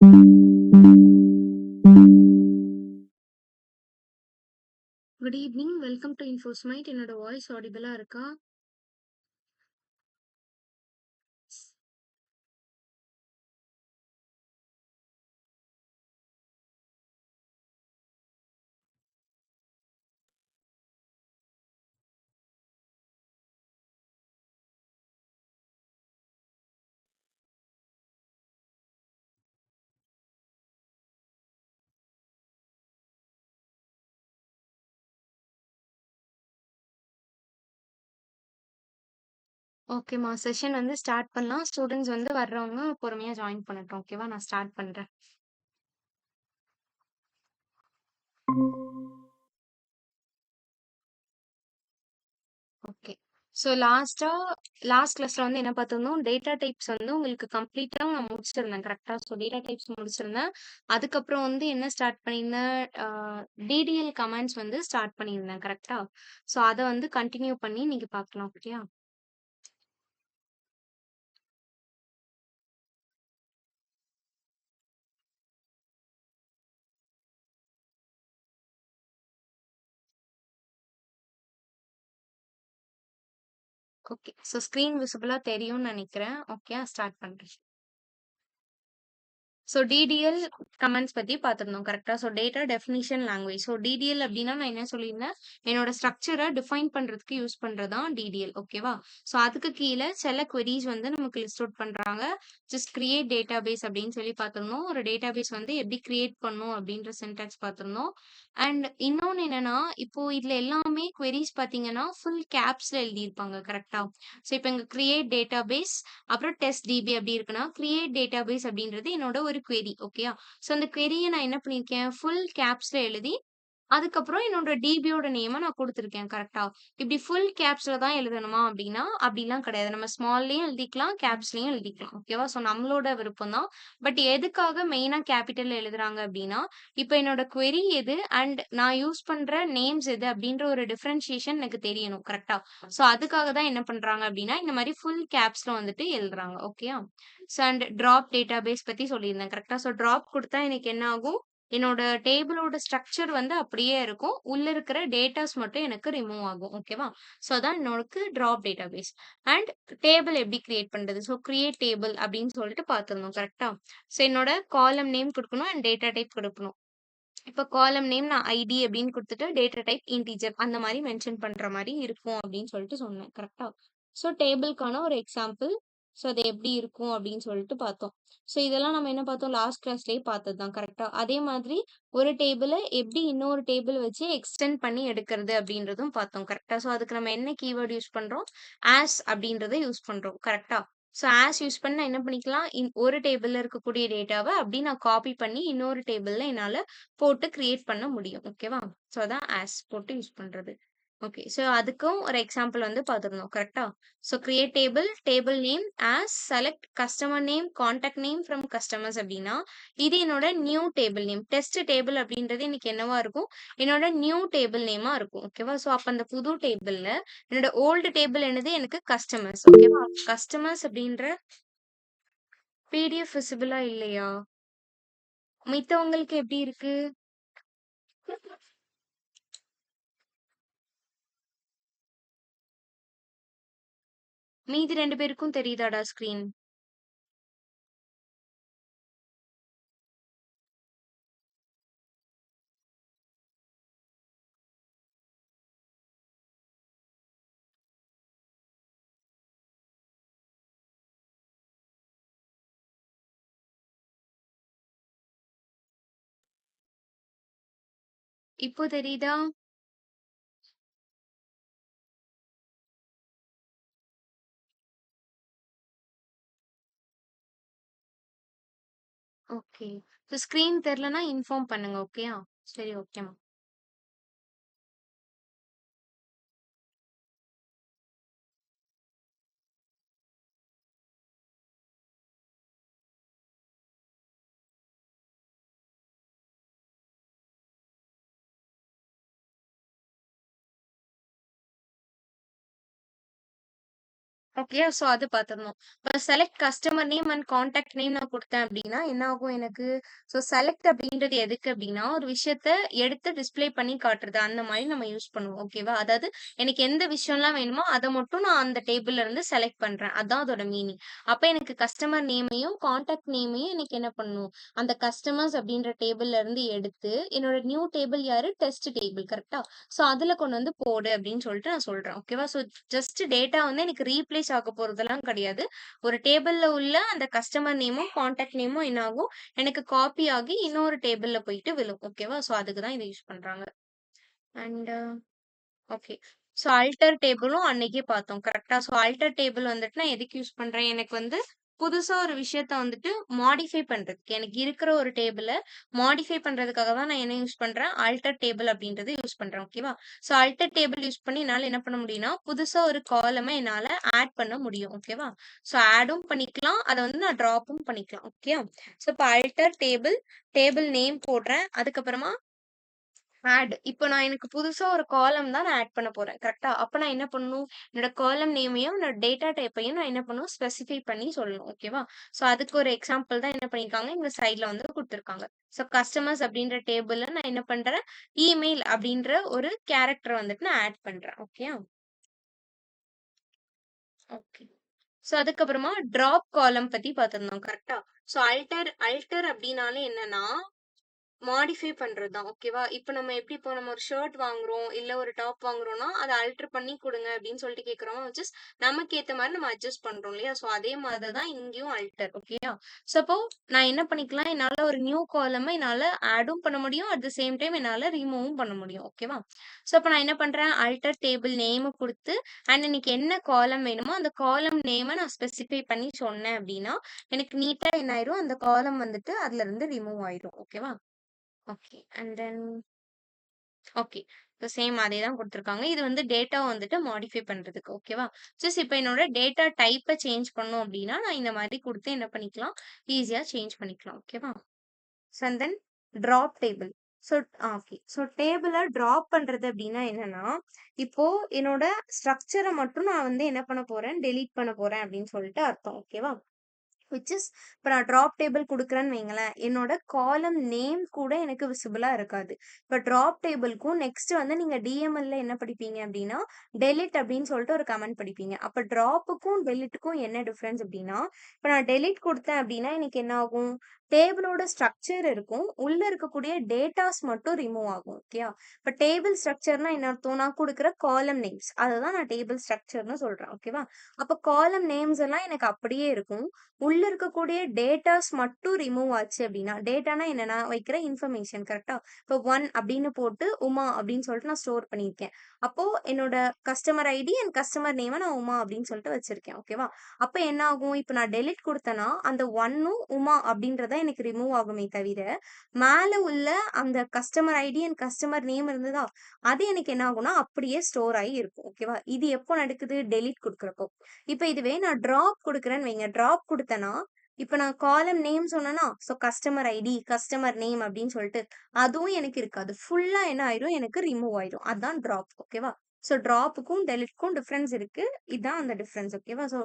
Good evening. Welcome to இன்ஃபோஸ்மைட். என்னோட voice ஆடிபிளா இருக்கா? ஓகேம்மா, செஷன் வந்து ஸ்டார்ட் பண்ணலாம். ஸ்டூடெண்ட்ஸ் வந்து வர்றவங்க பொறுமையா ஜாயின் பண்ணட்டும். ஓகேவா? நான் ஸ்டார்ட் பண்றேன். ஓகே. ஸோ லாஸ்ட் கிளாஸ்ல வந்து என்ன பார்த்திருந்தோம், டேட்டா டைப்ஸ் வந்து உங்களுக்கு கம்ப்ளீட்டா நான் முடிச்சிருந்தேன். கரெக்ட்டா? ஸோ டேட்டா டைப்ஸ் முடிச்சிருந்தேன். அதுக்கப்புறம் வந்து என்ன ஸ்டார்ட் பண்ணியிருந்தேன், டிடிஎல் கமாண்ட்ஸ் வந்து ஸ்டார்ட் பண்ணியிருந்தேன். கரெக்ட்டா? ஸோ அத வந்து கன்டின்யூ பண்ணி நீங்க பார்க்கலாம். ஓகேயா? ஓகே. ஸோ ஸ்க்ரீன் விசிபிளா தெரியும்னு நெனைக்கிறேன். ஓகே. ஸ்டார்ட் பண்றேன். ஸோ டிடிஎல் கமாண்ட்ஸ் பத்தி பார்த்திருந்தோம். கரெக்ட்டா? So data definition language. So DDL அப்டின்னா நான் என்ன சொல்லியிருந்தேன், என்னோட ஸ்ட்ரக்சர டிஃபைன் பண்றதுக்கு யூஸ் பண்றது தான் டிடிஎல். ஓகேவா? ஸோ அதுக்கு கீழ சில குவெரீஸ் வந்து நமக்கு லிஸ்ட் அவுட் பண்றாங்க. ஜஸ்ட் கிரியேட் டேட்டாபேஸ் அப்டின்னு சொல்லி பார்த்திருந்தோம். ஒரு டேட்டாபேஸ் வந்து எப்படி கிரியேட் பண்ணும் அப்டின்ற சின்டாக்ஸ் பார்த்திருந்தோம். அண்ட் இன்னொன்னு என்னன்னா, இப்போ இதுல எல்லாமே குவெரீஸ் பார்த்தீங்கன்னா, ஃபுல் கேப்ஸ்ல எழுதியிருப்பாங்க. கரெக்ட்டா? ஸோ இப்ப இங்க கிரியேட் டேட்டாபேஸ் அப்புறம் டெஸ்ட் டிபி அப்படி இருக்குன்னா, கிரியேட் டேட்டாபேஸ் அப்படின்றது என்னோட ஒரு query. ஓகேயா? ஸோ அந்த queryய நான் என்ன பண்ணியிருக்கேன், ஃபுல் கேப்ஸ்ல எழுதி அதுக்கப்புறம் என்னோட டிபியோட நேம நான் குடுத்துருக்கேன். கரெக்ட்டா? இப்படி ஃபுல் கேப்ஸ்ல தான் எழுதணுமா அப்படின்னா, அப்படிலாம் கிடையாது. நம்ம ஸ்மால்லயும் எழுதிக்கலாம், கேப்ஸ்லயும் எழுதிக்கலாம். ஓகேவா? ஸோ நம்மளோட விருப்பம் தான். பட் எதுக்காக மெயினா கேப்பிட்டல்ல எழுதுறாங்க அப்படின்னா, இப்ப என்னோட query எது அண்ட் நான் யூஸ் பண்ற நேம்ஸ் எது அப்படின்ற ஒரு டிஃபரன்ஷியேஷன் எனக்கு தெரியணும். கரெக்ட்டா? ஸோ அதுக்காக தான் என்ன பண்றாங்க அப்படின்னா, இந்த மாரி ஃபுல் கேப்ஸ்ல வந்துட்டு எழுதுறாங்க. ஓகேயா? ஸோ அண்ட் ட்ராப் டேட்டாபேஸ் பத்தி சொல்லியிருந்தேன். கரெக்ட்டா? ஸோ ட்ராப் குடுத்தா எனக்கு என்ன ஆகும், என்னோட டேபிளோட ஸ்ட்ரக்சர் வந்து அப்படியே இருக்கும். உள்ள இருக்கிற டேட்டாஸ் மட்டும் எனக்கு ரிமூவ் ஆகும். ஓகேவா? ஸோ அதான் என்னோடக்கு ட்ராப் டேட்டாபேஸ். அண்ட் டேபிள் எப்படி கிரியேட் பண்றது? ஸோ கிரியேட் டேபிள் அப்படின்னு சொல்லிட்டு பார்த்திருந்தோம். கரெக்ட்டா? ஸோ என்னோட காலம் நேம் குடுக்கணும் அண்ட் டேட்டா டைப் குடுக்கணும். இப்ப காலம் நேம் நான் ஐடி அப்படின்னு குடுத்துட்டு, டேட்டா டைப் இன்டிஜர் அந்த மாரி மென்ஷன் பண்ற மாரி இருக்கும் அப்படின்னு சொல்லிட்டு சொன்னேன். கரெக்ட்டா? ஸோ டேபிள்க்கான ஒரு எக்ஸாம்பிள். ஸோ அது எப்படி இருக்கும் அப்படின்னு சொல்லிட்டு பார்த்தோம். ஸோ இதெல்லாம் நம்ம என்ன பார்த்தோம், லாஸ்ட் கிளாஸ்லயே பார்த்தது தான். கரெக்ட்டா? அதே மாதிரி ஒரு டேபிள எப்படி இன்னொரு டேபிள் வச்சு எக்ஸ்டெண்ட் பண்ணி எடுக்கிறது அப்படின்றதும் பார்த்தோம். கரெக்ட்டா? ஸோ அதுக்கு நம்ம என்ன கீவேர்ட் யூஸ் பண்றோம், ஆஸ் அப்படின்றத யூஸ் பண்றோம். கரெக்ட்டா? ஸோ ஆஸ் யூஸ் பண்ணி நான் என்ன பண்ணிக்கலாம், ஒரு டேபிள்ல இருக்கக்கூடிய டேட்டாவ அப்படியே நான் காப்பி பண்ணி இன்னொரு டேபிள்ல என்னால போட்டு கிரியேட் பண்ண முடியும். ஓகேவா? ஸோ அதான் ஆஸ் போட்டு யூஸ் பண்றது. ஓகே. ஸோ அதுக்கும் ஒரு எக்ஸாம்பிள் வந்து பார்த்திருந்தோம். கரெக்ட்டா? So create table, table name, as, select customer name, contact name from customers அப்படின்னா, இது என்னோட new table name. Test table அப்படின்றது எனக்கு என்னவா இருக்கும், என்னோட நியூ டேபிள் நேமா இருக்கும். ஓகேவா? ஸோ அப்ப அந்த புது டேபிள்ல என்னோட ஓல்டு டேபிள் என்னது, எனக்கு கஸ்டமர்ஸ். ஓகேவா? கஸ்டமர்ஸ் அப்படின்ற பிடிஎஃப் விசிபிளா இல்லையா? மித்தவங்களுக்கு எப்படி இருக்கு? மீதி 2 பேருக்கும் தெரியுதாடா ஸ்க்ரீன்? இப்போ தெரியுதா? ஓகே. ஸோ ஸ்க்ரீன் தெரியலன்னா இன்ஃபார்ம் பண்ணுங்க. ஓகேயா? சரி, ஓகேம்மா. ஓகேயா? ஸோ அது பார்த்துரணும். இப்ப select customer name and contact name நான் குடுத்தேன் அப்டின்னா, என்ன ஆகும் எனக்கு? ஸோ செலக்ட் அப்டின்றது எதுக்கு அப்டின்னா, ஒரு விஷயத்த எடுத்து டிஸ்ப்ளே பண்ணி காட்டுறது. அந்த மாரி நம்ம யூஸ் பண்ணுவோம். ஓகேவா? அதாவது எனக்கு எந்த விஷயம்லாம் வேணுமோ, அத மட்டும் நான் அந்த டேபிள்ல இருந்து செலக்ட் பண்றேன். அதான் அதோட மீனிங். அப்ப எனக்கு கஸ்டமர் நேமையும், கான்டாக்ட் நேமையும் எனக்கு என்ன பண்ணணும்? அந்த கஸ்டமர்ஸ் அப்டின்ற டேபிள்ல இருந்து எடுத்து, என்னோட நியூ டேபிள் யாரு? டெஸ்ட் டேபிள் கரெக்ட்டா? ஸோ அதுல கொண்டு வந்து போடு அப்டின்னு சொல்லிட்டு நான் சொல்றேன். ஓகேவா? ஸோ ஜஸ்ட் டேட்டா வந்து எனக்கு ரீப்ளேஸ் ஆக போறதெல்லாம் கிடையாது. ஒரு டேபிள்ல உள்ள அந்த கஸ்டமர் நேமும், கான்டாக்ட் நேமும் என்ன ஆகும்? எனக்கு காப்பி ஆகி இன்னொரு டேபிள்ல போயிட்டு விழும். ஓகேவா? ஸோ அதுக்கு தான் இத யூஸ் பண்றாங்க. And okay. ஸோ அல்டர் டேபிளும் அன்னைக்கே பார்த்தோம். கரெக்ட்டா? ஸோ அல்டர் டேபிள் வந்துட்டு நான் எதுக்கு யூஸ் பண்றேன்? எனக்கு வந்து புதுசா ஒரு விஷயத்த வந்துட்டு மாடிஃபை பண்றதுக்கு. எனக்கு இருக்கிற ஒரு டேபிள மாடிஃபை பண்றதுக்காக தான் நான் என்ன யூஸ் பண்றேன்? அல்டர் டேபிள் அப்படின்றது யூஸ் பண்றேன். ஓகேவா? ஸோ அல்டர் டேபிள் யூஸ் பண்ணி என்னால என்ன பண்ண முடியும்னா, புதுசா ஒரு காலம என்னால ஆட் பண்ண முடியும். ஓகேவா? ஸோ ஆடும் பண்ணிக்கலாம். அத வந்து நான் ட்ராப்பும் பண்ணிக்கலாம். ஓகேயா? ஸோ இப்ப அல்டர் டேபிள், டேபிள் நேம் போடுறேன். அதுக்கப்புறமா இப்போ நான் எனக்கு புதுசா ஒரு காலம் தான் நான் ஆட் பண்ண போறேன். கரெக்ட்டா? அப்ப நான் என்ன பண்ணணும்? என்னோட காலம் நேமையும், என்னோட டேட்டா டைப்பையும் நான் என்ன பண்ணணும்? ஸ்பெசிஃபை பண்ணி சொல்லணும். ஓகேவா? ஸோ அதுக்கு ஒரு எக்ஸாம்பிள் தான் என்ன பண்ணியிருக்காங்க, இந்த சைட்ல வந்து குடுத்துருக்காங்க. ஸோ கஸ்டமர்ஸ் அப்படின்ற டேபிள்ல நான் என்ன பண்றேன்? இமெயில் அப்படின்ற ஒரு கேரக்டர் வந்துட்டு நான் ஆட் பண்றேன். ஓகேயா? ஓகே. ஸோ அதுக்கப்புறமா டிராப் காலம் பத்தி பார்த்திருந்தோம். கரெக்ட்டா? ஸோ அல்டர் அல்டர் அப்படின்னாலே என்னன்னா மாடிஃபை பண்றது தான். ஓகேவா? இப்போ நம்ம ஒரு ஷர்ட் வாங்குறோம், இல்ல ஒரு டாப் வாங்குறோம்னா, அத அல்டர் பண்ணி குடுங்க அப்படின்னு சொல்லிட்டு கேட்கிறோம். நமக்கு ஏத்த மாரி நம்ம அட்ஜஸ்ட் பண்றோம் இல்லையா? ஸோ அதே மாதிரி தான் இங்கேயும் அல்டர். ஓகேயா? ஸோ அப்போ நான் என்ன பண்ணிக்கலாம், என்னால ஒரு நியூ காலம என்னால ஆடும் பண்ண முடியும். அட் த சேம் டைம் என்னால ரிமூவும் பண்ண முடியும். ஓகேவா? ஸோ அப்ப நான் என்ன பண்றேன், அல்டர் டேபிள் நேம குடுத்து, அண்ட் எனக்கு என்ன காலம் வேணுமோ, அந்த காலம் நேம நான் ஸ்பெசிஃபை பண்ணி சொன்னேன் அப்படின்னா, எனக்கு நீட்டா என்ன ஆயிரும், அந்த காலம் வந்துட்டு அதுல இருந்து ரிமூவ் ஆயிரும். ஓகேவா? ஓகே. And then okay. இப்ப சேம் அதே தான் குடுத்துருக்காங்க. இது வந்து டேட்டாவ வந்துட்டு மாடிஃபை பண்றதுக்கு. ஓகேவா? இப்ப என்னோட டேட்டா டைப்ப சேஞ்ச் பண்ணணும் அப்டின்னா, நான் இந்த மாரி குடுத்து என்ன பண்ணிக்கலாம், ஈஸியா சேஞ்ச் பண்ணிக்கலாம். ஓகேவா? So and then drop table. So okay. So டேபிள ட்ராப் பண்றது அப்டின்னா என்னன்னா, இப்போ என்னோட ஸ்ட்ரக்சர மட்டும் நான் வந்து என்ன பண்ண போறேன், டெலீட் பண்ண போறேன் அப்டின்னு சொல்லிட்டு அர்த்தம். ஓகேவா? விச் இஸ் இப்ப நான் ட்ராப் டேபிள் குடுக்குறேன்னு வைங்களேன், என்னோட காலம் நேம் கூட எனக்கு விசிபிளா இருக்காது. இப்ப ட்ராப் டேபிள்க்கும் நெக்ஸ்ட் வந்து நீங்க டிஎம்எல்ல என்ன படிப்பீங்க அப்டின்னா, டெலிட் அப்டின்னு சொல்லிட்டு ஒரு கமெண்ட் படிப்பீங்க. அப்ப ட்ராப்புக்கும், டெலிட்டுக்கும் என்ன டிஃபரன்ஸ் அப்டின்னா, இப்ப நான் டெலிட் குடுத்தேன் அப்டின்னா எனக்கு என்ன ஆகும்? டேபிளோட ஸ்ட்ரக்சர் இருக்கும். உள்ள இருக்கக்கூடிய டேட்டாஸ் மட்டும் ரிமூவ் ஆகும். ஓகேயா? இப்ப டேபிள் ஸ்ட்ரக்சர்னா என்ன அர்த்தம்? நான் குடுக்குற காலம் நேம்ஸ். அததான் நான் டேபிள் ஸ்ட்ரக்சர்ன்னு சொல்றேன். ஓகேவா? அப்ப காலம் நேம்ஸ் எல்லாம் எனக்கு அப்படியே இருக்கும். உள்ள இருக்கக்கூடிய டேட்டாஸ் மட்டும் ரிமூவ் ஆச்சு அப்படின்னா, டேட்டானா என்ன? நான் வைக்கிற இன்ஃபர்மேஷன் கரெக்ட்டா? இப்போ 1 அப்படின்னு போட்டு உமா அப்படின்னு சொல்லிட்டு நான் ஸ்டோர் பண்ணியிருக்கேன். அப்போ என்னோட கஸ்டமர் ஐடி அண்ட் கஸ்டமர் நேம நான் உமா அப்படின்னு சொல்லிட்டு வச்சிருக்கேன். ஓகேவா? அப்ப என்ன ஆகும்? இப்ப நான் டெலிட் குடுத்தேன்னா, அந்த 1ம் உமா அப்படின்றத எனக்கு ரிமூவ் ஆகுமே தவிர, மேல உள்ள அந்த customer ID and customer name இருந்ததா, அது எனக்கு என்ன ஆகும்னா, அப்படியே ஸ்டோர் ஆயி இருக்கும். ஓகேவா? இது எப்போ நடக்குது? டெலிட் குடுக்குறப்போ. இப்ப இதுவே நான் டிராப் குடுக்குறேன்னு வைங்க. டிராப் குடுத்தேன்னா, இப்ப நான் காலம் நேம் சொன்னேனா, so customer ID, customer name அப்படின்னு சொல்லிட்டு, அதுவும் எனக்கு இருக்காது. ஃபுல்லா என்ன ஆயிரும்? எனக்கு ரிமூவ் ஆயிரும். அதான் டிராப். ஓகேவா? ஸோ டிராப்புக்கும், டெலிட்க்கும் டிஃபரன்ஸ் இருக்கு. இதான் அந்த டிஃபரன்ஸ். ஓகேவா? ஸோ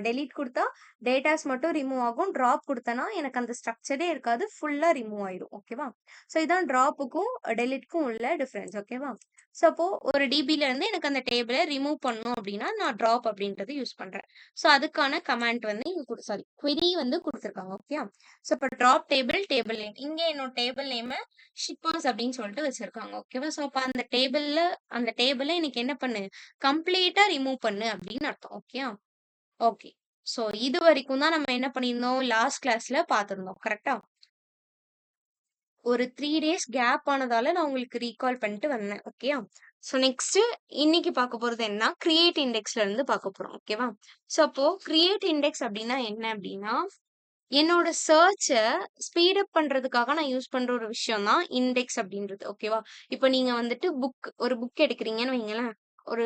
டெலிட் குடுத்தா டேட்டாஸ் மட்டும் ரிமூவ் ஆகும். டிராப் குடுத்தேன்னா, எனக்கு அந்த ஸ்ட்ரக்சரே இருக்காது. ஃபுல்லா ரிமூவ் ஆயிரும். ஓகேவா? ஸோ இதான் டிராப்புக்கும், டெலிட்க்கும் உள்ள டிஃபரன்ஸ். ஓகேவா? ஸோ அப்போ ஒரு டிபில இருந்து எனக்கு அந்த டேபிள ரிமூவ் பண்ணணும் அப்படின்னா, நான் டிராப் அப்படின்றது யூஸ் பண்றேன். ஸோ அதுக்கான கமாண்ட் வந்து இங்க சாரி query வந்து குடுத்துருக்காங்க. ஓகேயா? ஸோ இப்ப டிராப் டேபிள், டேபிள் நேம். இங்க என்னோட டேபிள் நேம ஷிப்பர்ஸ் அப்படின்னு சொல்லிட்டு வச்சிருக்காங்க. ஓகேவா? ஸோ அப்ப அந்த டேபிள எனக்கு என்ன பண்ணு? கம்ப்ளீட்டா ரிமூவ் பண்ணு அப்படின்னு அர்த்தம். ஓகேயா? ஓகே. ஸோ இதுவரைக்கும் தான் நம்ம என்ன பண்ணியிருந்தோம்? லாஸ்ட் கிளாஸ்ல பார்த்திருந்தோம். கரெக்ட்டா? ஒரு 3 டேஸ் கேப் ஆனதால நான் உங்களுக்கு ரீகால் பண்ணிட்டு வந்தேன். ஓகேயா? ஸோ நெக்ஸ்ட்டு இன்னைக்கு பார்க்க போறது என்னன்னா, கிரியேட் இண்டெக்ஸ்ல இருந்து பார்க்க போறோம். ஓகேவா? ஸோ அப்போ கிரியேட் இண்டெக்ஸ் அப்டின்னா என்ன அப்டின்னா, என்னோட சர்ச்ச ஸ்பீட் அப் பண்றதுக்காக நான் யூஸ் பண்ற ஒரு விஷயம் தான் இண்டெக்ஸ் அப்டின்றது. ஓகேவா? இப்ப நீங்க வந்துட்டு ஒரு புக் எடுக்குறீங்கன்னு வைங்களேன். ஒரு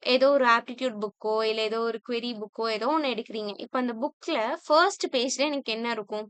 ஏதோ ஒரு ஆப்டிட்யூட் புக்கோ, இல்ல ஏதோ ஒரு குவெரி புக்கோ ஏதோ ஒண்ணு எடுக்குறீங்க. இப்ப அந்த புக்ல ஃபர்ஸ்ட் பேஜ்ல எனக்கு என்ன இருக்கும்?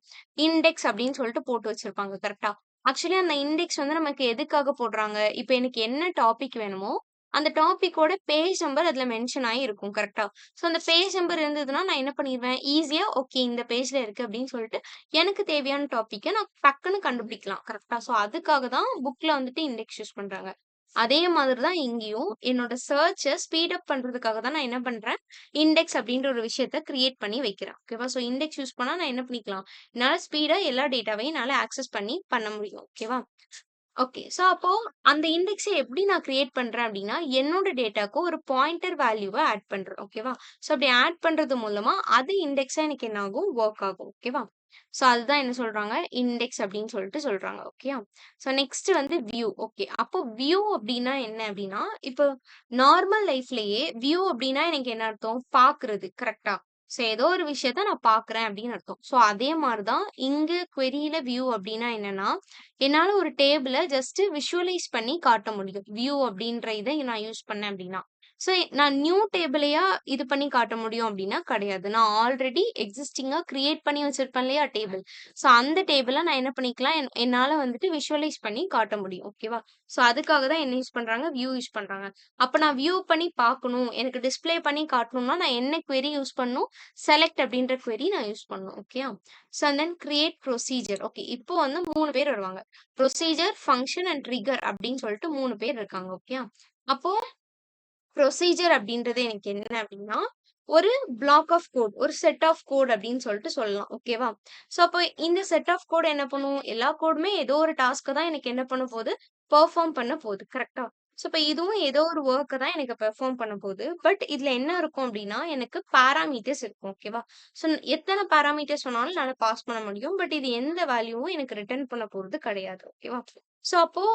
இண்டெக்ஸ் அப்டின்னு சொல்லிட்டு போட்டு வச்சிருப்பாங்க. கரெக்ட்டா? ஆக்சுவலி அந்த இண்டெக்ஸ் வந்து நமக்கு எதுக்காக போடுறாங்க? இப்ப எனக்கு என்ன டாபிக் வேணுமோ, அந்த டாபிக்கோட பேஜ் நம்பர் அதுல மென்ஷன் ஆயி இருக்கும். கரெக்ட்டா? ஸோ அந்த பேஜ் நம்பர் இருந்ததுன்னா, நான் என்ன பண்ணிருவேன், ஈஸியா ஓகே இந்த பேஜ்ல இருக்கு அப்படின்னு சொல்லிட்டு, எனக்கு தேவையான டாபிக்க நான் டக்குன்னு கண்டுபிடிக்கலாம். கரெக்ட்டா? ஸோ அதுக்காக தான் புக்ல வந்துட்டு இண்டெக்ஸ் யூஸ் பண்றாங்க. அதே மாதிரி தான் இங்கேயும் என்னோட சர்ச்ச ஸ்பீட் அப் பண்றதுக்காக தான் நான் என்ன பண்றேன், இண்டெக்ஸ் அப்படின்ற ஒரு விஷயத்த கிரியேட் பண்ணி வைக்கிறேன். ஓகேவா? ஸோ இண்டெக்ஸ் யூஸ் பண்ணா நான் என்ன பண்ணிக்கலாம், என்னால ஸ்பீடா எல்லா டேட்டாவையும் என்னால ஆக்சஸ் பண்ணி பண்ண முடியும். ஓகேவா? ஓகே. ஸோ அப்போ அந்த இண்டெக்ஸ எப்படி நான் கிரியேட் பண்றேன் அப்படின்னா, என்னோட டேட்டாக்கு ஒரு பாயிண்டர் வேல்யூவ ஆட் பண்றேன். ஓகேவா? ஸோ அப்படி ஆட் பண்றது மூலமா அது இண்டெக்ஸா எனக்கு என்ன ஆகும்? வொர்க் ஆகும். ஓகேவா? ஸோ அதுதான் என்ன சொல்றாங்க? இண்டெக்ஸ் அப்படின்னு சொல்லிட்டு சொல்றாங்க. ஓகேயா? ஸோ நெக்ஸ்ட் வந்து வியூ. ஓகே. அப்போ வியூ அப்படின்னா என்ன அப்படின்னா, இப்போ நார்மல் லைஃப்லயே வியூ அப்படின்னா எனக்கு என்ன அர்த்தம்? பார்க்குறது. கரெக்ட்டா? ஸோ ஏதோ ஒரு விஷயத்த நான் பார்க்குறேன் அப்படின்னு அர்த்தம். ஸோ அதே மாரி தான் இங்க queryல வியூ அப்படின்னா என்னன்னா, என்னால ஒரு டேபிள ஜஸ்ட் விஷுவலைஸ் பண்ணி காட்ட முடியும். வியூ அப்படின்ற இத நான் யூஸ் பண்ணேன் அப்படின்னா. ஸோ நான் நியூ டேபிளையா இது பண்ணி காட்ட முடியும் அப்படின்னா கிடையாது. நான் ஆல்ரெடி எக்ஸிஸ்டிங்கா கிரியேட் பண்ணி வச்சிருப்பேன் இல்லையா டேபிள். ஸோ அந்த டேபிள நான் என்ன பண்ணிக்கலாம், என்னால வந்துட்டு விஷுவலைஸ் பண்ணி காட்ட முடியும். ஓகேவா? ஸோ அதுக்காக தான் என்ன யூஸ் பண்றாங்க? வியூ யூஸ் பண்றாங்க. அப்ப நான் வியூ பண்ணி பார்க்கணும், எனக்கு டிஸ்ப்ளே பண்ணி காட்டணும்னா நான் என்ன query யூஸ் பண்ணணும்? செலக்ட் அப்படின்ற query நான் யூஸ் பண்ணணும். ஓகேயா? So and then create procedure. Okay. இப்போ வந்து 3 பேர் வருவாங்க. ப்ரொசீஜர், ஃபங்ஷன் அண்ட் ட்ரிக்கர் அப்படின்னு சொல்லிட்டு 3 பேர் இருக்காங்க. ஓகேயா? அப்போ ப்ரொசீஜர் அப்படின்றது எனக்கு என்ன அப்படின்னா, ஒரு பிளாக் ஆஃப் கோட், ஒரு செட் ஆஃப் கோட் அப்படின்னு சொல்லிட்டு சொல்லலாம். ஓகேவா? ஸோ அப்போ இந்த செட் ஆஃப் கோட் என்ன பண்ணும்? எல்லா கோடுமே ஏதோ ஒரு டாஸ்க்க தான் எனக்கு என்ன பண்ண போது? பெர்ஃபார்ம் பண்ண போது. கரெக்ட்டா? ஸோ இப்ப இதுவும் ஏதோ ஒரு வொர்க்க தான் எனக்கு பெர்ஃபார்ம் பண்ண போது. பட் இதுல என்ன இருக்கும் அப்படின்னா, எனக்கு பாராமீட்டர்ஸ் இருக்கும். ஓகேவா? ஸோ எத்தன பாராமீட்டர்ஸ் வேணாலும் என்னால பாஸ் பண்ண முடியும். பட் இது எந்த வேல்யூவும் எனக்கு ரிட்டர்ன் பண்ண போறது கிடையாது. ஓகேவா? ஸோ அப்போ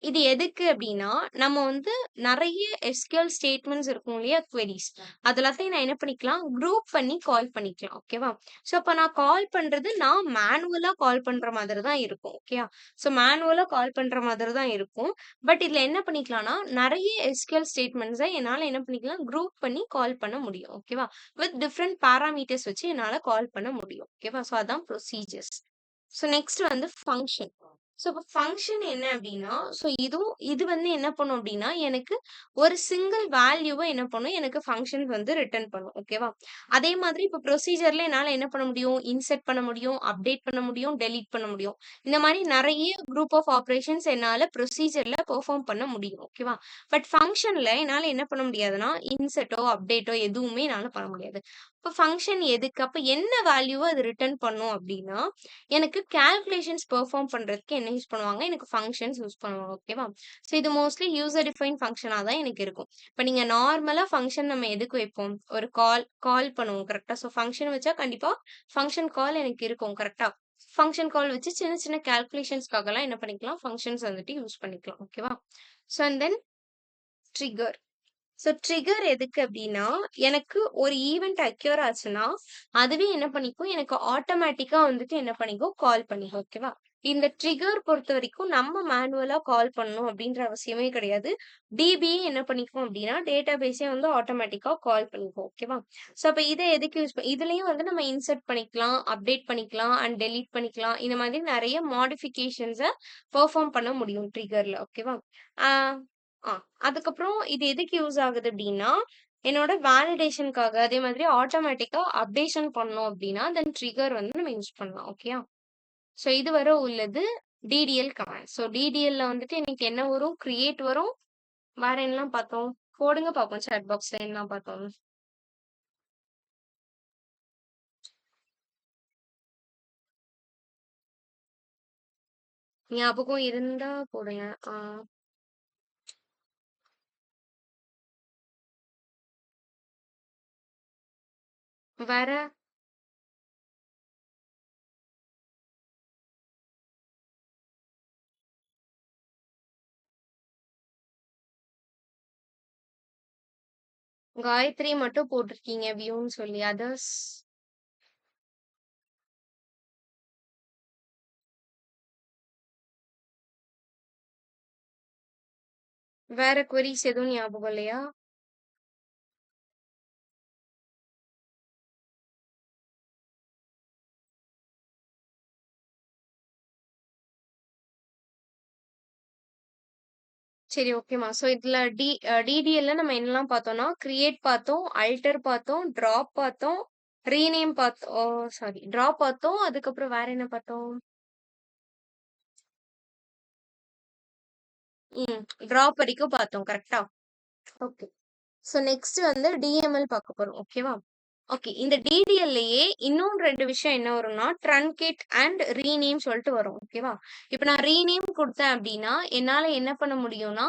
இது எதுக்கு அப்டின்னா, நம்ம வந்து நெறைய எஸ்கியூஎல் ஸ்டேட்மெண்ட்ஸ் இருக்கும் இல்லையா? குவெரீஸ். அது எல்லாத்தையும் நான் என்ன பண்ணிக்கலாம், குரூப் பண்ணி கால் பண்ணிக்கலாம். ஓகேவா? ஸோ அப்ப நான் கால் பண்றது நான் மேனுவலா கால் பண்ற மாதிரி தான் இருக்கும். ஓகேயா? ஸோ மேனுவலா கால் பண்ற மாதிரி தான் இருக்கும். பட் இதுல என்ன பண்ணிக்கலாம்னா, நெறைய எஸ்கியூஎல் ஸ்டேட்மெண்ட்ஸ என்னால என்ன பண்ணிக்கலாம், குரூப் பண்ணி கால் பண்ண முடியும். ஓகேவா? வித் டிஃபரெண்ட் பாராமீட்டர்ஸ் வச்சு என்னால கால் பண்ண முடியும். ஓகேவா? ஸோ அதான் ப்ரொசீஜர்ஸ். ஸோ நெக்ஸ்ட் வந்து ஃபங்ஷன். ஸோ இப்ப ஃபங்ஷன் என்ன அப்டின்னா, ஸோ இது வந்து என்ன பண்ணும் அப்டின்னா, எனக்கு ஒரு சிங்கிள் வேல்யூவ என்ன பண்ணும், எனக்கு ஃபங்ஷன் வந்து ரிட்டர்ன் பண்ணும். ஓகேவா? அதே மாதிரி இப்ப ப்ரொசீஜர்ல என்னால என்ன பண்ண முடியும், இன்சர்ட் பண்ண முடியும், அப்டேட் பண்ண முடியும், டெலீட் பண்ண முடியும். இந்த மாரி நெறைய குரூப் ஆஃப் ஆப்பரேஷன்ஸ் என்னால ப்ரொசீஜர்ல பெர்ஃபார்ம் பண்ண முடியும். ஓகேவா? பட் ஃபங்ஷன்ல என்னால என்ன பண்ண முடியாதுன்னா, இன்சர்ட்டோ, அப்டேட்டோ எதுவுமே என்னால பண்ண முடியாது. இப்ப ஃபங்ஷன் எதுக்கு? அப்ப என்ன வேல்யூவ அது ரிட்டர்ன் பண்ணும் அப்டின்னா, எனக்கு கால்குலேஷன்ஸ் பெர்ஃபார்ம் பண்றதுக்கு என்ன யூஸ் பண்ணுவாங்க? எனக்கு ஃபங்ஷன்ஸ் யூஸ் பண்ணுவாங்க. ஓகேவா? ஸோ இது மோஸ்ட்லி யூசர் டிஃபைன் ஃபங்ஷனா தான் எனக்கு இருக்கும். இப்ப நீங்க நார்மலா ஃபங்ஷன் நம்ம எதுக்கு வைப்போம்? ஒரு கால் பண்ணுவோம். கரெக்ட்டா? ஸோ ஃபங்ஷன் வச்சா கண்டிப்பா ஃபங்ஷன் கால் எனக்கு இருக்கும். கரெக்ட்டா? ஃபங்ஷன் கால் வச்சு சின்ன சின்ன கால்குலேஷன்ஸ்க்காகலாம் என்ன பண்ணிக்கலாம்? ஃபங்ஷன்ஸ் வந்துட்டு யூஸ் பண்ணிக்கலாம். ஓகேவா? So and then trigger. So trigger எதுக்கு அப்டின்னா, எனக்கு ஒரு ஈவென்ட் அக்யூர் ஆச்சுன்னா, அதுவே என்ன பண்ணிக்கும், எனக்கு ஆட்டோமேட்டிக்கா வந்துட்டு என்ன பண்ணிக்கும், கால் பண்ணிக்கும். ஓகேவா? இந்த ட்ரிகர் பொறுத்தவரைக்கும் நம்ம மேனுவலா கால் பண்ணணும் அப்டின்ற அவசியமே கிடையாது. டிபியே என்ன பண்ணிக்கும் அப்டின்னா, டேட்டாபேஸே வந்து ஆட்டோமேட்டிக்கா கால் பண்ணிக்கும். ஓகேவா? ஸோ அப்ப இத எதுக்கு இதுலயும் வந்து நம்ம இன்சர்ட் பண்ணிக்கலாம், அப்டேட் பண்ணிக்கலாம் அண்ட் டெலீட் பண்ணிக்கலாம். இந்த மாதிரி நெறைய மாடிஃபிகேஷன்ஸ பெர்ஃபார்ம் பண்ண முடியும் ட்ரிகர்ல. ஓகேவா? ஆ ஆ. அதுக்கப்புறம் இது எதுக்கு யூஸ் ஆகுது அப்டின்னா, என்னோட வேலிடேஷன்க்காக அதே மாதிரி ஆட்டோமேட்டிக்கா அப்டேஷன் பண்ணோம் அப்டின்னா, தென் ட்ரிகர் வந்து நம்ம யூஸ் பண்ணலாம். ஓகேயா? ஸோ இதுவரை உள்ளது டிடிஎல் கமாண்ட். ஸோ டிடிஎல்ல வந்துட்டு இன்னைக்கு என்ன வரும்? கிரியேட் வரும். வேற என்னலாம் பார்த்தோம்? போடுங்க பார்ப்போம் சாட் பாக்ஸ்ல என்னலாம் பார்த்தோம்னு. ஞாபகம் இருந்தா போடுங்க. வேற காயத்ரி மட்டும் போட்டிருக்கீங்க வியூன்னு சொல்லி. அதர்ஸ் வேற queries எதுவும் ஞாபகம் இல்லையா? சரி ஓகேம்மா. ஸோ இதுல டிடிஎல்ல நம்ம என்னலாம் பார்த்தோம்னா, கிரியேட் பார்த்தோம், அல்டர் பார்த்தோம், டிராப் பார்த்தோம், ரீநேம் பார்த்தோம். சாரி டிராப் பார்த்தோம். அதுக்கப்புறம் வேற என்ன பார்த்தோம்? ம். டிராப் வரைக்கும் பார்த்தோம். கரெக்ட்டா? ஓகே. ஸோ நெக்ஸ்ட் வந்து டிஎம்எல் பார்க்க போறோம். ஓகேவா? ஓகே. இந்த டிடிஎல்லயே இன்னும் 2 விஷயம் என்ன வரும்னா, ட்ரன்கேட் அண்ட் ரீநேம் சொல்லிட்டு வரும். ஓகேவா? இப்ப நான் ரீநேம் குடுத்தேன் அப்டின்னா, என்னால என்ன பண்ண முடியும்னா,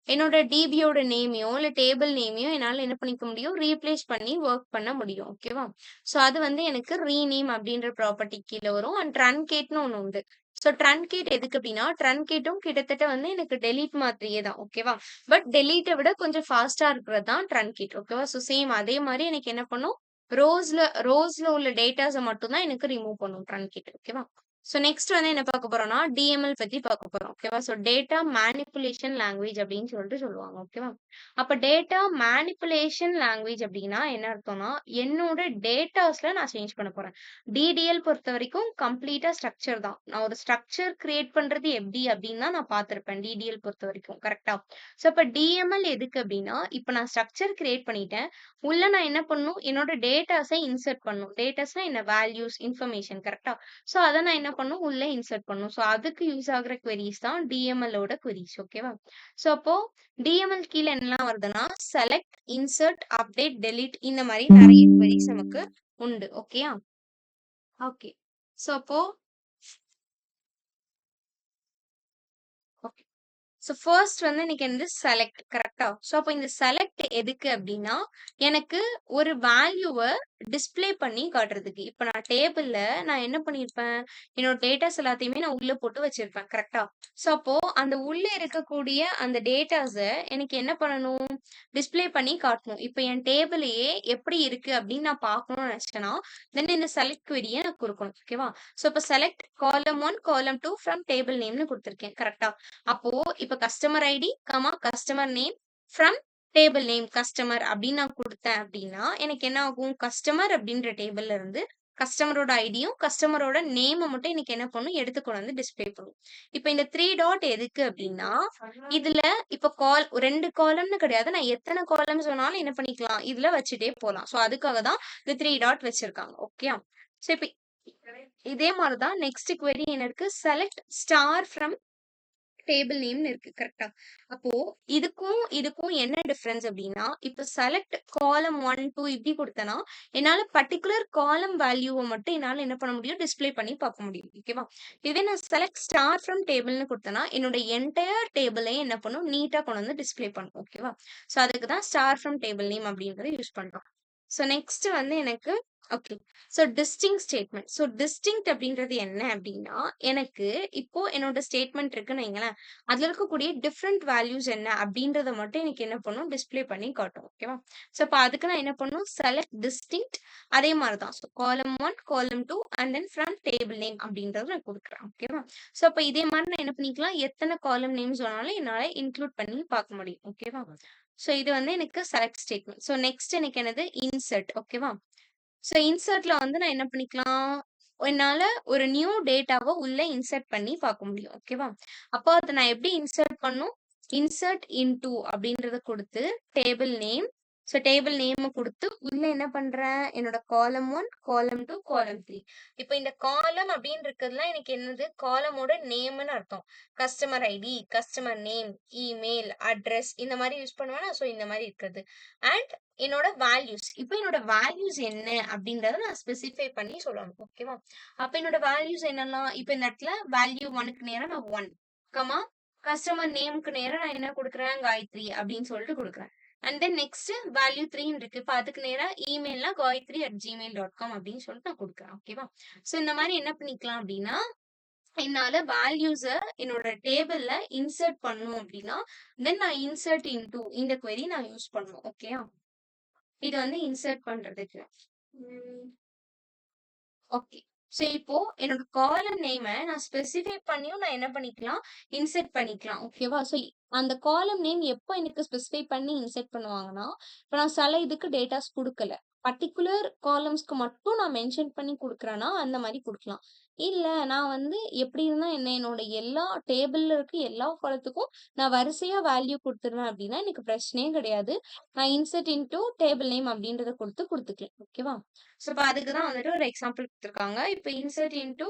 என்னோட டிபியோட நேமையோ, இல்ல டேபிள் நேமையோ என்னால என்ன பண்ணிக்க முடியும்? ரீப்ளேஸ் பண்ணி வொர்க் பண்ண முடியும். ஓகேவா? ஸோ அது வந்து எனக்கு ரீநேம் அப்டின்ற ப்ராப்பர்ட்டி கீழ வரும். அண்ட் ட்ரன்கேட்ன்னு ஒண்ணு உண்டு. ஸோ ட்ரன்கேட் எதுக்கு அப்டின்னா, ட்ரன்கேட்டும் கிட்டத்தட்ட வந்து எனக்கு டெலீட் மாதிரியே தான். ஓகேவா? பட் டெலீட்ட விட கொஞ்சம் ஃபாஸ்ட்டா இருக்கிறது தான் ட்ரன்கேட். ஓகேவா? ஸோ சேம் அதே மாரி எனக்கு என்ன பண்ணும்? ரோஸ்ல உள்ள டேட்டாஸ மட்டும் தான் எனக்கு ரிமூவ் பண்ணும் ட்ரன்கேட். ஓகேவா? ஸோ நெக்ஸ்ட் வந்து என்ன பார்க்க போறோம்னா, டிஎம்எல் பத்தி பார்க்க போறோம். ஓகேவா? ஸோ டேட்டா மேனிபுலேஷன் லாங்குவேஜ் அப்படின்னு சொல்லிட்டு சொல்லுவாங்க. ஓகேவா? அப்ப டேட்டா மேனிபுலேஷன் லாங்குவேஜ் அப்படின்னா என்ன அர்த்தம்னா, என்னோட டேட்டாஸ்ல நான் சேஞ்ச் பண்ண போறேன். டிடிஎல் பொறுத்தவரைக்கும் கம்ப்ளீட்டா ஸ்ட்ரக்சர் தான். நான் ஒரு ஸ்ட்ரக்சர் கிரியேட் பண்றது எப்படி அப்படின்னு தான் நான் பார்த்திருப்பேன். டிடிஎல் பொறுத்தவரைக்கும். கரெக்ட்டா? ஸோ அப்ப டிஎம்எல் எதுக்கு அப்படின்னா, இப்ப நான் ஸ்ட்ரக்சர் கிரியேட் பண்ணிட்டேன். உள்ள நான் என்ன பண்ணணும்? என்னோட டேட்டாஸ இன்சர்ட் பண்ணணும். டேட்டாஸ்னா என்ன? வேல்யூஸ், இன்ஃபர்மேஷன் கரெக்ட்டா? ஸோ அத நான் என்ன பண்ணணும்? உள்ள இன்சர்ட் பண்ணணும். ஸோ அதுக்கு யூஸ் ஆகுற குவெரீஸ் தான் டிஎம்எல் ஓட குவெரீஸ். ஓகேவா? ஸோ அப்போ டிஎம்எல் கீழ என்னலாம் வருதுன்னா, செலக்ட், இன்சர்ட், அப்டேட், டெலீட் இந்த மாரி நெறைய குவெரீஸ் நமக்கு உண்டு. ஓகேயா? ஓகே. ஸோ அப்போ ஓகே. ஸோ ஃபர்ஸ்ட் வந்து இன்னைக்கு வந்து செலக்ட் கரெக்ட்டா? ஸோ அப்ப இந்த செலக்ட் எதுக்கு அப்டின்னா, எனக்கு ஒரு வேல்யூவ டிஸ்ப்ளே பண்ணி காட்டுறதுக்கு. இப்ப நான் டேபிள்ல நான் என்ன பண்ணியிருப்பேன், என்னோட டேட்டாஸ் எல்லாத்தையுமே நான் உள்ள போட்டு வச்சிருப்பேன். கரெக்ட்டா? ஸோ அப்போ அந்த உள்ள இருக்கக்கூடிய அந்த டேட்டாஸ எனக்கு என்ன பண்ணணும்? டிஸ்ப்ளே பண்ணி காட்டணும். இப்ப என் டேபிளயே எப்படி இருக்கு அப்டின்னு நான் பார்க்கணும்னு நெனச்சேன்னா, தென் இந்த செலக்ட் க்வெரிய நான் குடுக்கணும். ஓகேவா? ஸோ இப்ப செலக்ட் காலம் 1, காலம் 2 ஃப்ரம் டேபிள் நேம்னு குடுத்துருக்கேன். கரெக்ட்டா? அப்போ இப்ப customer ID, customer name from table name customer அப்படின்னு நான் குடுத்தேன் அப்படின்னா, எனக்கு என்ன ஆகும்? கஸ்டமர் அப்படின்ற டேபிள்ல இருந்து கஸ்டமரோட ஐடியும், கஸ்டமரோட நேம மட்டும் எனக்கு என்ன பண்ணும்? எடுத்து கொண்டு வந்து டிஸ்ப்ளே பண்ணும். இப்ப இந்த 3 டாட் எதுக்கு அப்படின்னா, இதுல இப்ப 2 காலம்னு கிடையாது. நான் எத்தன காலம்ஸ் வேணாலும் என்ன பண்ணிக்கலாம்? இதுல வச்சுட்டே போலாம். சோ அதுக்காக தான் இந்த 3 டாட் வச்சிருக்காங்க. ஓகேயா? சோ இப்ப இதே மாரி தான் நெக்ஸ்ட் query என்ன இருக்கு? செலக்ட் ஸ்டார் ஃப்ரம் டேபிள் நேம்னு இருக்கு. கரெக்ட்டா? அப்போ இதுக்கும் என்ன டிஃபரன்ஸ் அப்டின்னா, இப்ப செலக்ட் காலம் 1, 2 இப்டி குடுத்தேன்னா, என்னால பர்ட்டிகுலர் காலம் வேல்யூவ மட்டும் என்னால என்ன பண்ண முடியும்? டிஸ்ப்ளே பண்ணி பார்க்க முடியும். ஓகேவா? இதே நான் செலக்ட் ஸ்டார் ஃப்ரம் டேபிள்னு குடுத்தேன்னா, என்னோட என்டயர் டேபிளையும் என்ன பண்ணும்? நீட்டா கொண்டு வந்து டிஸ்ப்ளே பண்ணும். ஓகேவா? சோ அதுக்கு தான் ஸ்டார் ஃப்ரம் டேபிள் நேம் அப்டின்றத யூஸ் பண்றோம். சோ நெக்ஸ்ட் வந்து எனக்கு okay. So distinct statement. So distinct அப்படின்றது என்ன அப்படின்னா, எனக்கு இப்போ என்னோட ஸ்டேட்மெண்ட் இருக்குன்னு வைங்களேன். அதுல இருக்கக்கூடிய டிஃபரெண்ட் வேல்யூஸ் என்ன அப்படின்றத மட்டும் எனக்கு என்ன பண்ணும்? டிஸ்ப்ளே பண்ணி காட்டும். ஓகேவா? சோ அப்ப அதுக்கு நான் என்ன பண்ணணும்? செலக்ட் டிஸ்டிங்க்ட் அதே மாரி தான். சோ காலம் 1, காலம் 2 and then from table name அப்படின்றத நான் குடுக்குறேன். ஓகேவா? சோ அப்ப இதே மாரி நான் என்ன பண்ணிக்கலாம்? எத்தன காலம் நேம்ஸ் வேணாலும் என்னால இன்க்ளூட் பண்ணி பார்க்க முடியும். ஓகேவா? சோ இது வந்து எனக்கு செலக்ட் ஸ்டேட்மெண்ட். சோ நெக்ஸ்ட் எனக்கு என்னது? இன்சர்ட். ஓகேவா? சோ இன்சர்ட்ல வந்து நான் என்ன பண்ணிக்கலாம்? என்னால ஒரு நியூ டேட்டாவ உள்ள இன்சர்ட் பண்ணி பார்க்க முடியும். ஓகேவா? அப்போ அத நான் எப்படி இன்சர்ட் பண்ணும்? இன்சர்ட் இன்டோ அப்படின்றத குடுத்து, டேபிள் நேம். சோ டேபிள் நேம குடுத்து, உள்ள என்ன பண்றேன்? என்னோட காலம் 1, காலம் 2, காலம் 3. இப்ப இந்த காலம் அப்படின்னு இருக்கிறதுலாம் எனக்கு என்னது? காலமோட நேம்ன்னு அர்த்தம். Customer ID, customer name, email, address இந்த மாரி யூஸ் பண்ணுவேனா? சோ இந்த மாரி இருக்குது. அண்ட் என்னோட வேல்யூஸ். இப்ப என்னோட வேல்யூஸ் என்ன அப்படின்றத நான் ஸ்பெசிஃபை பண்ணி சொல்லணும். ஓகேவா? அப்ப என்னோட வேல்யூஸ் என்னலாம்? இப்ப இந்த இடத்துல வேல்யூ 1க்கு நேரா நான் 1, கமா கஸ்டமர் நேம்க்கு நேரா நான் என்ன குடுக்குறேன்? காயத்ரி அப்படின்னு சொல்லிட்டு குடுக்குறேன். அண்ட் தென் நெக்ஸ்ட் வேல்யூ 3ன்னு இருக்கு. இப்ப அதுக்கு நேரா இமெயில்னா gayatri@gmail.com அப்படின்னு சொல்லிட்டு நான் குடுக்குறேன். ஓகேவா? சோ இந்த மாரி என்ன பண்ணிக்கலாம் அப்படின்னா, என்னால வேல்யூஸ என்னோட டேபிள்ல இன்சர்ட் பண்ணணும் அப்படின்னா, தென் நான் இன்சர்ட் இன்டோ இந்த query நான் யூஸ் பண்ணணும். ஓகேயா? இது வந்து இன்சர்ட் பண்றதுக்கு. ம். ஓகே. சோ இப்போ என்னோட காலம் நேம நான் ஸ்பெசிஃபை பண்ணியும் நான் என்ன பண்ணிக்கலாம்? இன்சர்ட் பண்ணிக்கலாம். ஓகேவா? சோ அந்த காலம் நேம் எப்போ எனக்கு ஸ்பெசிஃபை பண்ணி இன்சர்ட் பண்ணுவாங்கன்னா, இப்ப நான் சில இதுக்கு டேட்டாஸ் குடுக்கல. பர்ட்டிகுலர் காலம்ஸ்க்கு மட்டும் நான் மென்ஷன் பண்ணி குடுக்குறேன்னா, அந்த மாரி குடுக்கலாம். இல்ல நான் வந்து எப்படி இருந்தா என்ன, என்னோட எல்லா டேபிள்ல இருக்க எல்லா காலத்துக்கும் நான் வரிசையா வேல்யூ குடுத்துருவேன் அப்படின்னா, எனக்கு பிரச்சனையே கிடையாது. நான் இன்சர்ட் இன்டூ டேபிள் நேம் அப்படின்றத குடுத்துக்கலாம். ஓகேவா? ஸோ இப்ப அதுக்கு தான் வந்துட்டு ஒரு எக்ஸாம்பிள் குடுத்துருக்காங்க. இப்ப இன்சர்ட் இன்டூ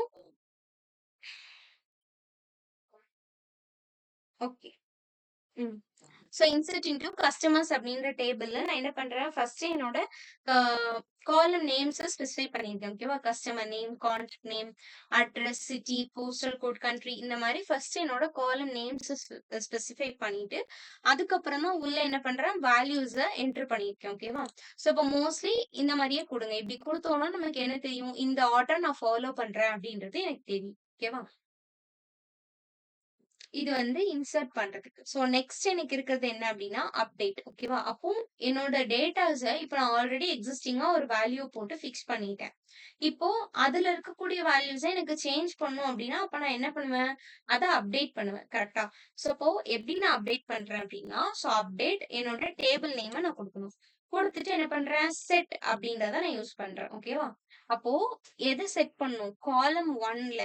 ஓகே. ம். ஸோ இன்சர்ட் இன்டூ கஸ்டமர்ஸ் அப்படின்ற டேபிள்ல நான் என்ன பண்றேன், ஃபர்ஸ்ட் என்னோட அ காலம் நேம்ஸ ஸ்பெசிஃபை பண்ணியிருக்கேன். ஓகேவா? Customer name, contact name, address, city, postal code, country இந்த மாரி ஃபர்ஸ்ட் என்னோட காலம் நேம்ஸ ஸ்பெசிஃபை பண்ணிட்டு, அதுக்கப்புறம் தான் உள்ள என்ன பண்றேன், வேல்யூஸ என்டர் பண்ணியிருக்கேன். ஓகேவா? ஸோ இப்போ மோஸ்ட்லி இந்த மாரியே குடுங்க. இப்படி குடுத்தோம்னா நமக்கு என்ன தெரியும், இந்த ஆர்டர் நான் ஃபாலோ பண்றேன் அப்படின்றது எனக்கு தெரியும். ஓகேவா? இது வந்து இன்சர்ட் பண்றதுக்கு. ஸோ நெக்ஸ்ட் எனக்கு இருக்கிறது என்ன அப்டின்னா, அப்டேட். ஓகேவா? அப்போ என்னோட டேட்டாஸ இப்ப நான் ஆல்ரெடி எக்ஸிஸ்டிங்கா ஒரு வேல்யூ போட்டு ஃபிக்ஸ் பண்ணிட்டேன். இப்போ அதுல இருக்கக்கூடிய வேல்யூஸ எனக்கு சேஞ்ச் பண்ணணும் அப்டின்னா, அப்ப நான் என்ன பண்ணுவேன்? அத அப்டேட் பண்ணுவேன். கரெக்ட்டா? ஸோ அப்போ எப்டி நான் அப்டேட் பண்றேன் அப்டின்னா, ஸோ அப்டேட் என்னோட டேபிள் நேம நான் குடுக்கணும். குடுத்துட்டு என்ன பண்றேன்? செட் அப்டின்றத நான் யூஸ் பண்றேன். ஓகேவா? அப்போ எத செட் பண்ணணும்? காலம் 1ல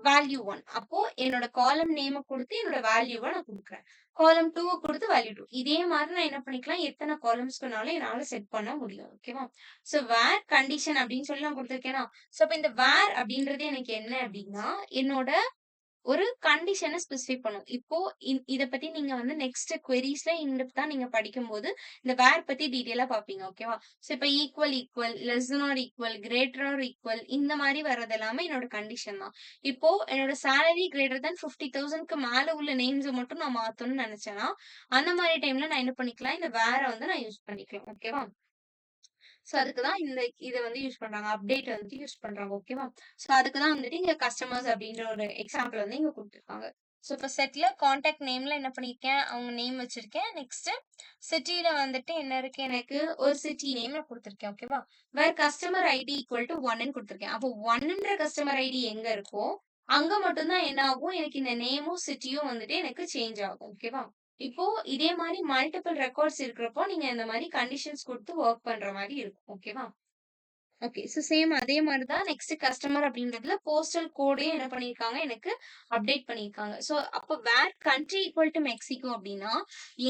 வேல்யூ 1. அப்போ என்னோட காலம் நேம குடுத்து என்னோட வேல்யூவ நான் குடுக்குறேன். காலம் 2வ குடுத்து வேல்யூ 2. இதே மாரி நான் என்ன பண்ணிக்கலாம், எத்தன காலம்ஸ் வேணாலும் என்னால செட் பண்ண முடியும். ஓகேவா? ஸோ வேர் கண்டிஷன் அப்படின்னு சொல்லி நான் குடுத்துருக்கேனா, ஸோ அப்ப இந்த வேர் அப்படின்றது எனக்கு என்ன அப்படின்னா, என்னோட ஒரு கண்டிஷன ஸ்பெசிஃபை பண்ணும். இப்போ இத பத்தி நீங்க வந்து நெக்ஸ்ட் குவெரீஸ்ல இன் டெப்த்தா நீங்க படிக்கும்போது, இந்த வேர் பத்தி டீட்டெயிலா பார்ப்பீங்க. ஓகேவா? ஸோ இப்ப equal, less then or equal, greater or equal இந்த மாரி வர்றது எல்லாமே என்னோட கண்டிஷன் தான். இப்போ என்னோட சேலரி கிரேட்டர் தென் 50,000க்கு மேல உள்ள நேம்ஸ மட்டும் நான் மாத்தணும்னு நெனச்சேன்னா, அந்த மாரி டைம்ல நான் என்ன பண்ணிக்கலாம், இந்த வேர வந்து நான் யூஸ் பண்ணிக்கலாம். ஓகேவா? ஸோ அதுக்கு தான் இத வந்து யூஸ் பண்றாங்க. அப்டேட் வந்துட்டு யூஸ் பண்றாங்க. ஓகேவா? ஸோ அதுக்கு தான் வந்துட்டு இங்க கஸ்டமர்ஸ் அப்டின்ற ஒரு எக்ஸாம்பிள் வந்து இங்க குடுத்துருக்காங்க. ஸோ இப்ப செட்ல கான்டாக்ட் நேம்ல என்ன பண்ணியிருக்கேன், அவங்க நேம் வச்சிருக்கேன். நெக்ஸ்ட் சிட்டில வந்துட்டு என்ன இருக்கு எனக்கு, ஒரு சிட்டி நேம் நான் குடுத்துருக்கேன். ஓகேவா? வேர் கஸ்டமர் ஐடி ஈக்குவல் டூ 1ன்னு குடுத்துருக்கேன். அப்போ 1ன்ற கஸ்டமர் ஐடி எங்க இருக்கோ, அங்க மட்டும் தான் என்ன ஆகும், எனக்கு இந்த நேமும், சிட்டியும் வந்துட்டு எனக்கு சேஞ்ச் ஆகும். ஓகேவா? இப்போ இதே மாரி மல்டிபிள் ரெக்கார்ட்ஸ் இருக்கிறப்போ, நீங்க இந்த மாரி கண்டிஷன்ஸ் குடுத்து வொர்க் பண்ற மாரி இருக்கும். ஓகேவா? ஓகே. ஸோ சேம் அதே மாரி தான் நெக்ஸ்ட் கஸ்டமர் அப்படின்றதுல போஸ்டல் கோடயும் என்ன பண்ணியிருக்காங்க, எனக்கு அப்டேட் பண்ணியிருக்காங்க. ஸோ அப்ப வேர் கண்ட்ரி ஈக்குவல் டூ மெக்சிகோ அப்படின்னா,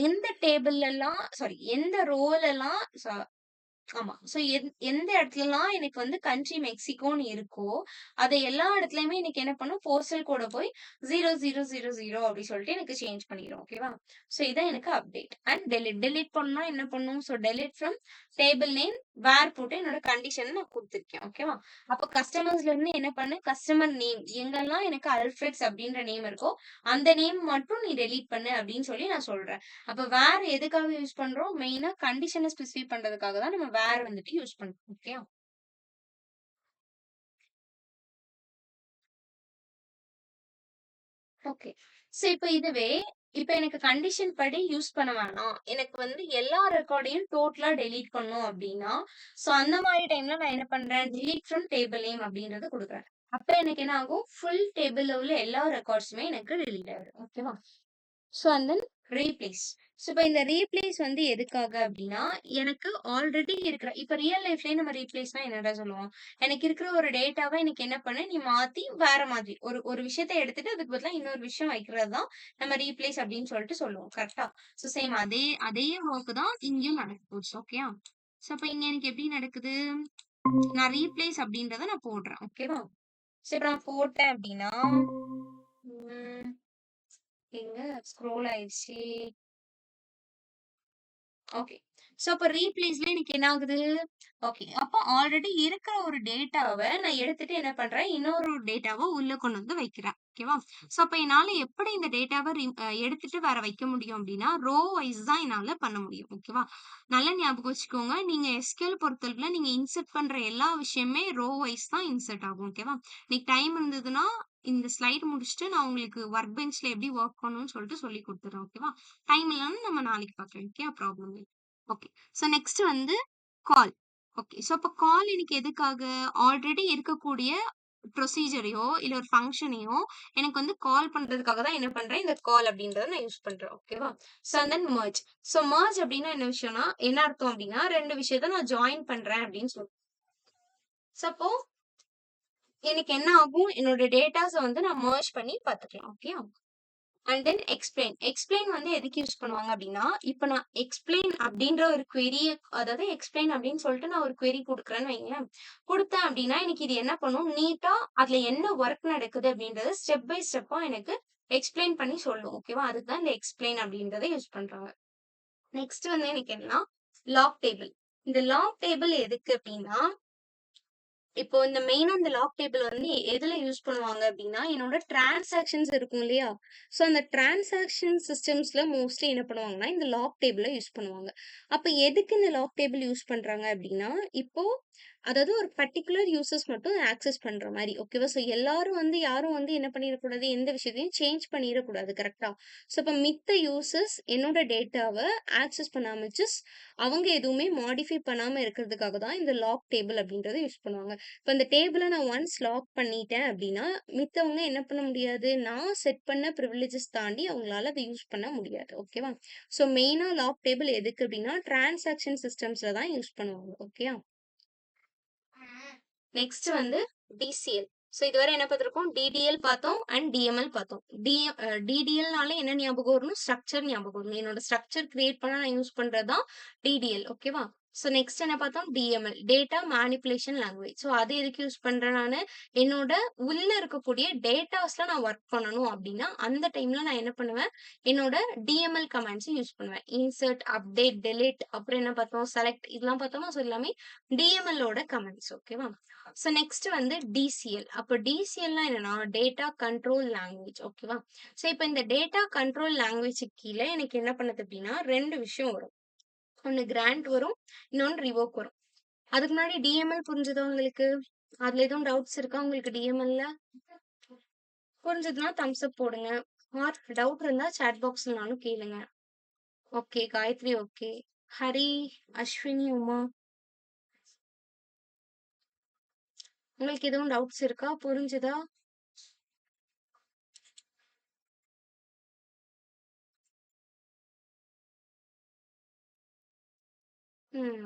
எந்த டேபிள்லலாம் சாரி எந்த ரோலலாம் ஆமா. ஸோ எந்த இடத்துலலாம் எனக்கு வந்து கண்ட்ரி மெக்சிகோன்னு இருக்கோ, அத எல்லா இடத்துலயுமே எனக்கு என்ன பண்ணும், போஸ்டல் கோட போய் 0000 அப்படி சொல்லிட்டு எனக்கு சேஞ்ச் பண்ணிரும். ஓகேவா? ஸோ இதான் எனக்கு அப்டேட். And delete. டெலீட் பண்ணணும்னா என்ன பண்ணும்? So delete from table name where போட்டு என்னோட கண்டிஷன நான் குடுத்துருக்கேன். ஓகேவா? அப்ப கஸ்டமர்ஸ்ல இருந்து என்ன பண்ணு, கஸ்டமர் நேம் எங்கெல்லாம் எனக்கு அல்ஃபிரெட்ஸ் அப்படின்ற நேம் இருக்கோ, அந்த நேம் மட்டும் நீ டெலீட் பண்ணு அப்படின்னு சொல்லி நான் சொல்றேன். அப்ப வேர் எதுக்காக யூஸ் பண்றோம்? மெயினா கண்டிஷன ஸ்பெசிஃபை பண்றதுக்காக தான் நம்ம வேர் வந்துட்டு யூஸ் பண்றோம். ஓகேயா? ஓகே. சோ இப்ப இதுவே இப்ப எனக்கு கண்டிஷன் படி யூஸ் பண்ண வேணாம். எனக்கு வந்து எல்லா ரெக்கார்டையும் டோட்டலா டெலீட் பண்ணணும் அப்டின்னா, சோ அந்த மாரி டைம்ல நான் என்ன பண்றேன், டெலீட் ஃப்ரம் டேபிள் நேம் அப்டின்றத குடுக்குறேன். அப்ப எனக்கு என்ன ஆகும், ஃபுல் டேபிள்ல உள்ள எல்லா ரெக்கார்ட்ஸுமே எனக்கு டெலீட் ஆயிடும். ஓகேவா? So and then replace. So இப்ப இந்த ரீப்ளேஸ் வந்து எதுக்காக அப்டின்னா, எனக்கு ஆல்ரெடி இருக்கிற இப்ப ரியல் லைஃப்லயே நம்ம ரீப்ளேஸ்னா என்னடா சொல்லுவோம்? எனக்கு இருக்கிற ஒரு டேட்டாவ எனக்கு என்ன பண்ணு, நீ மாத்தி வேற மாதிரி ஒரு ஒரு விஷயத்த எடுத்துட்டு அதுக்கு பதிலா இன்னொரு விஷயம் வைக்கிறது தான் நம்ம ரீப்ளேஸ் அப்டின்னு சொல்லிட்டு சொல்லுவோம். கரெக்ட்டா? ஸோ சேம் அதே அதே வொர்க் தான் இங்கேயும் நடக்க போகுது. ஓகேயா? ஸோ அப்ப இங்க எனக்கு எப்படி நடக்குது? நான் ரீப்ளேஸ் அப்டின்றத நான் போடுறேன். ஓகேவா? ஸோ இப்ப நான் போட்டேன் அப்டின்னா, ம் எங்க ஸ்க்ரோல் ஆயிடுச்சு. ஓகே. சோ அப்ப ரீப்ளேஸ்ல எனக்கு என்ன ஆகுது? ஓகே. அப்ப ஆல்ரெடி இருக்கிற ஒரு டேட்டாவ நான் எடுத்துட்டு என்ன பண்றேன், இன்னொரு டேட்டாவ உள்ள கொண்டு வந்து வைக்கிறேன். ஓகேவா? சோ அப்ப என்னால எப்படி இந்த டேட்டாவ எடுத்துட்டு வேற வைக்க முடியும் அப்டின்னா, ரோ வைஸ் தான் என்னால பண்ண முடியும். ஓகேவா? நல்லா ஞாபகம் வச்சுக்கோங்க. நீங்க எஸ்கியூஎல் பொறுத்தளவுல நீங்க இன்சர்ட் பண்ற எல்லா விஷயமுமே ரோ வைஸ் தான் இன்சர்ட் ஆகும். ஓகேவா? இன்னைக்கு டைம் இருந்ததுன்னா, இந்த ஸ்லைட் முடிச்சுட்டு நான் உங்களுக்கு வொர்க் பெஞ்ச்ல எப்படி வொர்க் பண்ணணும்னு சொல்லிட்டு சொல்லிக் குடுத்துர்றேன். ஓகேவா? டைம் இல்லன்னா நம்ம நாளைக்கு பார்க்கலாம். ஓகே ப்ராப்ளம் இல்ல. ஓகே. ஸோ நெக்ஸ்ட் வந்து கால். ஓகே. ஸோ அப்ப கால் எனக்கு எதுக்காக? ஆல்ரெடி இருக்கக்கூடிய ப்ரொசீஜரையோ, இல்ல ஒரு ஃபங்ஷனையோ எனக்கு வந்து கால் பண்றதுக்காக தான் என்ன பண்றேன், இந்த கால் அப்படின்றத நான் யூஸ் பண்றேன். ஓகேவா? So and then merge. So merge அப்படின்னா என்ன விஷயம்னா, என்ன அர்த்தம் அப்படின்னா 2 விஷயத்த நான் ஜாயின் பண்றேன் அப்படின்னு சொல்றேன். சப்போ எனக்கு என்ன ஆகும்? என்னோட டேட்டாஸ வந்து நான் மெர்ஜ் பண்ணி பார்த்துக்கலாம். Okay. And then explain. Explain வந்து எதுக்கு யூஸ் பண்ணுவாங்க அப்படின்னா, இப்ப நான் எக்ஸ்பிளைன் அப்படின்ற ஒரு query அதாவது எக்ஸ்பிளைன் அப்படின்னு சொல்லிட்டு நான் ஒரு query குடுக்குறேன்னு வைங்களேன். குடுத்தேன் அப்படின்னா, எனக்கு இது என்ன பண்ணும்? நீட்டா அதுல என்ன ஒர்க் நடக்குது அப்படின்றத ஸ்டெப் பை ஸ்டெப்பா எனக்கு எக்ஸ்பிளைன் பண்ணி சொல்லும். ஓகேவா? அதுக்கு தான் இந்த எக்ஸ்பிளைன் அப்படின்றத யூஸ் பண்றாங்க. நெக்ஸ்ட் வந்து எனக்கு என்னன்னா, லாக் டேபிள். இந்த லாக் டேபிள் எதுக்கு அப்படின்னா, இப்போ இந்த மெயினா இந்த லாக் டேபிள் வந்து எதுல யூஸ் பண்ணுவாங்க அப்படின்னா, என்னோட டிரான்சாக்ஷன்ஸ் இருக்கும் இல்லையா? ஸோ அந்த டிரான்சாக்ஷன் சிஸ்டம்ஸ்ல மோஸ்ட்லி என்ன பண்ணுவாங்கன்னா, இந்த லாக் டேபிள யூஸ் பண்ணுவாங்க. அப்ப எதுக்கு இந்த லாக் டேபிள் யூஸ் பண்றாங்க அப்படின்னா, இப்போ அதாவது ஒரு பர்ட்டிகுலர் யூசர்ஸ் மட்டும் ஆக்சஸ் பண்ற மாரி. ஓகேவா? ஸோ எல்லாரும் வந்து யாரும் வந்து என்ன பண்ணிறக்கூடாது, எந்த விஷயத்தையும் சேஞ்ச் பண்ணிறக்கூடாது. கரெக்ட்டா? ஸோ இப்ப மித்த யூசர்ஸ் என்னோட டேட்டாவ ஆக்சஸ் பண்ணாம அவங்க எதுவுமே மாடிஃபை பண்ணாம இருக்கிறதுக்காக தான் இந்த லாக் டேபிள் அப்படின்றத யூஸ் பண்ணுவாங்க. இப்ப இந்த டேபிள நான் ஒன்ஸ் லாக் பண்ணிட்டேன் அப்படின்னா, மித்தவங்க என்ன பண்ண முடியாது, நான் செட் பண்ண பிரிவிலேஜஸ் தாண்டி அவங்களால அத யூஸ் பண்ண முடியாது. ஓகேவா? ஸோ மெயினா லாக் டேபிள் எதுக்கு அப்படின்னா, டிரான்சாக்ஷன் சிஸ்டம்ஸ்ல தான் யூஸ் பண்ணுவாங்க. ஓகேயா? நெக்ஸ்ட் வந்து டிசிஎல். ஸோ இதுவரை என்ன பார்த்திருக்கோம்? டிடிஎல் பார்த்தோம் அண்ட் டிஎம்எல் பார்த்தோம். டிடிஎல்னாலே என்ன ஞாபகம் வரணும்? ஸ்ட்ரக்சர் ஞாபகம் வரணும். என்னோட ஸ்ட்ரக்சர் கிரியேட் பண்ண நான் யூஸ் பண்றது தான் டிடிஎல். ஓகேவா? ஸோ நெக்ஸ்ட் என்ன பார்த்தோம்? DML. Data manipulation language. So அது எதுக்கு யூஸ் பண்றேன் நானு? என்னோட உள்ள இருக்கக்கூடிய டேட்டாஸ்ல நான் ஒர்க் பண்ணணும் அப்படின்னா, அந்த டைம்ல நான் என்ன பண்ணுவேன்? என்னோட டிஎம்எல் கமாண்ட்ஸ் யூஸ் பண்ணுவேன். இன்சர்ட், அப்டேட், டெலிட், அப்புறம் என்ன பார்த்தோம்? செலக்ட் இதெல்லாம் பார்த்தோமா? ஸோ எல்லாமே டிஎம்எல் ஓட கமாண்ட்ஸ். ஓகேவா? ஸோ நெக்ஸ்ட் வந்து டிசிஎல். அப்ப டிசிஎல்னா என்னன்னா, டேட்டா கண்ட்ரோல் லாங்குவேஜ். ஓகேவா? ஸோ இப்ப இந்த டேட்டா கண்ட்ரோல் லாங்குவேஜ்க்கு கீழ எனக்கு என்ன பண்ணுது அப்படின்னா, 2 விஷயம் வரும். ஒண்ணு கிராண்ட் வரும். இன்னொன்னு ரிவோக் வரும். அதுக்கு முன்னாடி டிஎம்எல் புரிஞ்சுதா உங்களுக்கு? அதுல எதுவும் டவுட்ஸ் இருக்கா உங்களுக்கு டிஎம்எல்ல? புரிஞ்சதுன்னா தம்ஸ் அப் போடுங்க. ஆர் டவுட் இருந்தா சாட் பாக்ஸ்லனாலும் கேளுங்க. ஓகே. காயத்ரி ஓகே. ஹரி, அஸ்வினி, உமா உங்களுக்கு எதுவும் டவுட்ஸ் இருக்கா? புரிஞ்சுதா?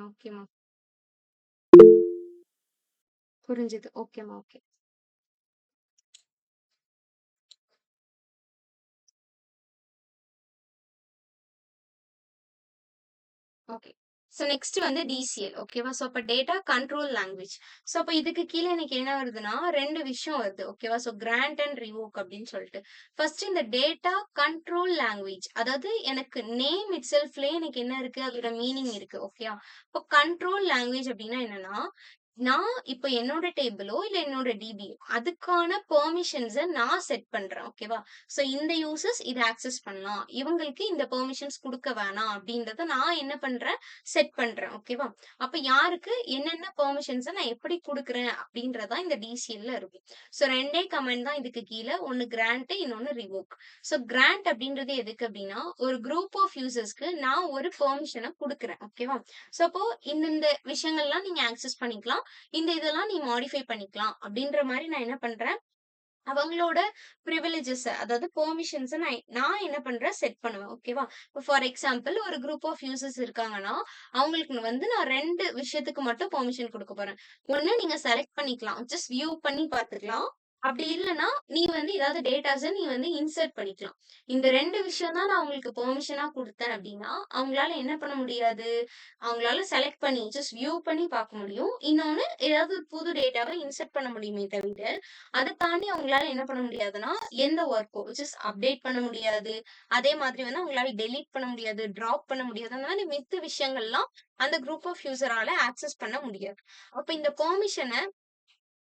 ஓகேம்மா. புரிஞ்சுது. ஓகேம்மா. ஓகே. ஓகே. ஸோ நெக்ஸ்ட் வந்து டிசிஎல். ஓகேவா? ஸோ அப்ப டேட்டா கண்ட்ரோல் லாங்குவேஜ். ஸோ அப்ப இதுக்கு கீழ எனக்கு என்ன வருதுன்னா, 2 விஷயம் வருது. ஓகேவா? ஸோ கிராண்ட் அண்ட் ரிவோக் அப்படின்னு சொல்லிட்டு. ஃபர்ஸ்ட் இந்த டேட்டா கண்ட்ரோல் லாங்குவேஜ். அதாவது எனக்கு நேம் இட்செல்ஃப்லயே எனக்கு என்ன இருக்கு? அதோட மீனிங் இருக்கு. ஓகேயா? இப்போ கண்ட்ரோல் லாங்குவேஜ் அப்படின்னா என்னன்னா, நான் இப்ப என்னோட டேபிளோ, இல்ல என்னோட டிபியோ அதுக்கான பெர்மிஷன்ஸ நான் செட் பண்றேன். ஓகேவா? ஸோ இந்த யூசர்ஸ் இத ஆக்சஸ் பண்ணலாம். இவங்களுக்கு இந்த பெர்மிஷன்ஸ் குடுக்க வேணாம் அப்படின்றத நான் என்ன பண்றேன்? செட் பண்றேன். ஓகேவா? அப்ப யாருக்கு என்னென்ன பெர்மிஷன்ஸ நான் எப்படி குடுக்குறேன் அப்படின்றதா இந்த டிசிஎல்ல இருக்கும். ஸோ 2டே கமாண்ட் தான் இதுக்கு கீழ. ஒண்ணு கிராண்ட், இன்னொன்னு ரிவோக். ஸோ கிராண்ட் அப்படின்றது எதுக்கு அப்படின்னா, ஒரு குரூப் ஆஃப் யூசர்ஸ்க்கு நான் ஒரு பெர்மிஷன குடுக்குறேன். ஓகேவா? ஸோ அப்போ இந்த விஷயங்கள்லாம் நீங்க ஆக்சஸ் பண்ணிக்கலாம். இதெல்லாம் நீ மாடிஃபை பண்ணிக்கலாம். அப்படின்ற மாரி நான் என்ன பண்றேன்? அவங்களோட பிரிவிலேஜஸ் அதாவது பெர்மிஷன்ஸ நான் என்ன பண்றேன்? செட் பண்ணுவேன். ஓகேவா? இப்போ ஃபார் எக்ஸாம்பிள் ஒரு குரூப் ஆஃப் யூசர்ஸ் இருக்காங்கன்னா, அவங்களுக்கு வந்து நான் 2 விஷயத்துக்கு மட்டும் பெர்மிஷன் குடுக்க போறேன். ஒண்ணு நீங்க செலக்ட் பண்ணிக்கலாம். ஜஸ்ட் வியூ பண்ணி பார்த்துக்கலாம். அப்படி இல்லன்னா, நீ வந்து ஏதாவது டேட்டாஸ நீ வந்து இன்சர்ட் பண்ணிக்கலாம். இந்த 2 விஷயம் தான் நான் உங்களுக்கு பெர்மிஷனா குடுத்தேன் அப்படின்னா, அவங்களால என்ன பண்ண முடியாது? அவங்களால செலக்ட் பண்ணி ஜஸ்ட் வியூ பண்ணி பார்க்க முடியும். இன்னொன்னு ஏதாவது ஒரு புது டேட்டாவ இன்சர்ட் பண்ண முடியுமே தவிர, அத தாண்டி அவங்களால என்ன பண்ண முடியாதுன்னா, எந்த ஒர்க்கோ ஜஸ்ட் அப்டேட் பண்ண முடியாது. அதே மாதிரி வந்து அவங்களால டெலீட் பண்ண முடியாது, டிராப் பண்ண முடியாது. அந்த மாதிரி மித்த விஷயங்கள்லாம் அந்த குரூப் ஆஃப் யூசரால ஆக்சஸ் பண்ண முடியாது. அப்ப இந்த பெர்மிஷன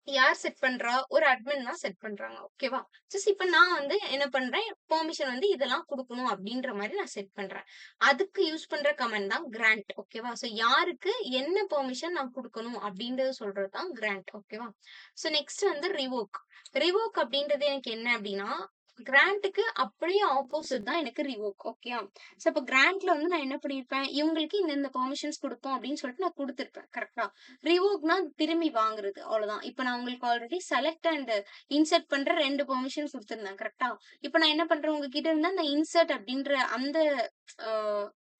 யார் செட் பண்றா? ஒரு அட்மின் தான் செட் பண்றாங்க. ஓகேவா? ஜஸ்ட் இப்ப நான் வந்து என்ன பண்றேன், பெர்மிஷன் வந்து இதெல்லாம் குடுக்கணும் அப்டின்ற மாரி நான் செட் பண்றேன். அதுக்கு யூஸ் பண்ற கமாண்ட் தான் கிராண்ட். ஓகேவா? ஸோ யாருக்கு என்ன பெர்மிஷன் நான் குடுக்கணும் அப்டின்றத சொல்றது தான் கிராண்ட். ஓகேவா? ஸோ நெக்ஸ்ட் வந்து ரிவோக். ரிவோக் அப்டின்றது எனக்கு என்ன அப்டின்னா, கிராண்ட்க்கு அப்படியே ஆப்போசிட் தான் எனக்கு ரிவோக். ஓகேயா? ஸோ இப்ப கிராண்ட்ல வந்து நான் என்ன பண்ணியிருப்பேன், இவங்களுக்கு இந்த பெர்மிஷன்ஸ் குடுப்போம் அப்டின்னு சொல்லிட்டு நான் குடுத்திருப்பேன். கரெக்ட்டா? ரிவோக்னா திரும்பி வாங்குறது. அவ்வளவுதான். இப்ப நான் உங்களுக்கு ஆல்ரெடி செலக்ட் அண்ட் இன்சர்ட் பண்ற 2 பெர்மிஷன் குடுத்திருந்தேன். கரெக்ட்டா? இப்ப நான் என்ன பண்றேன், உங்ககிட்ட இருந்து அந்த இன்சர்ட் அப்படின்ற அந்த அ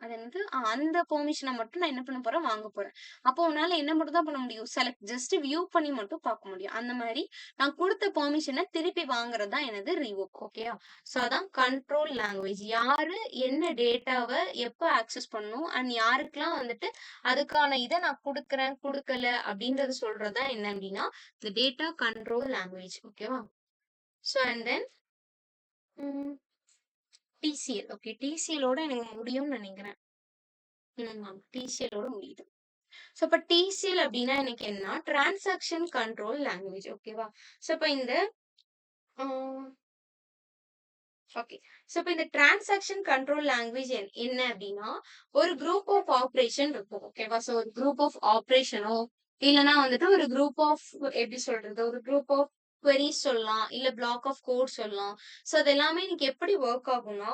அது என்னது? அந்த பெர்மிஷன மட்டும் நான் என்ன பண்ண போறேன்? வாங்க போறேன். அப்போ உன்னால என்ன மட்டும் தான் பண்ண முடியும்? ஜஸ்ட் வியூ பண்ணி மட்டும் பார்க்க முடியும். அந்த மாரி நான் குடுத்த பெர்மிஷன திருப்பி வாங்குறது தான் எனது ரிவோக். ஓகேயா? ஸோ அதான் கண்ட்ரோல் லாங்குவேஜ். யாரு என்ன டேட்டாவ எப்ப ஆக்சஸ் பண்ணணும் அண்ட் யாருக்கெல்லாம் வந்துட்டு அதுக்கான இத நான் குடுக்குறேன், குடுக்கல அப்படின்றத சொல்றது தான் என்ன அப்படின்னா, இந்த டேட்டா கண்ட்ரோல் லாங்குவேஜ். ஓகேவா? ஸோ அண்ட் தென் ம் டிசிஎல். ஓகே. டிசிஎல் ஓட எனக்கு முடியும்னு நெனைக்கிறேன். ஆமா. டிசிஎல் ஓட முடியுது. ஸோ இப்ப டிசிஎல் அப்டின்னா எனக்கு என்னன்னா, டிரான்சாக்ஷன் கண்ட்ரோல் லாங்குவேஜ். ஓகேவா? ஸோ இப்ப இந்த ஆ ஓகே. ஸோ இப்ப இந்த டிரான்சாக்ஷன் கண்ட்ரோல் லாங்குவேஜ் என்ன அப்டின்னா, ஒரு குரூப் ஆஃப் ஆப்பரேஷன் இருக்கும். ஓகேவா? ஸோ ஒரு குரூப் ஆஃப் ஆப்பரேஷனோ, இல்லன்னா வந்துட்டு ஒரு குரூப் ஆஃப் எப்டி சொல்றது? ஒரு குரூப் ஆஃப் queries சொல்லலாம். இல்ல பிளாக் ஆஃப் கோட் சொல்லலாம். ஸோ அது எல்லாமே இன்னைக்கு எப்படி வொர்க் ஆகும்னா,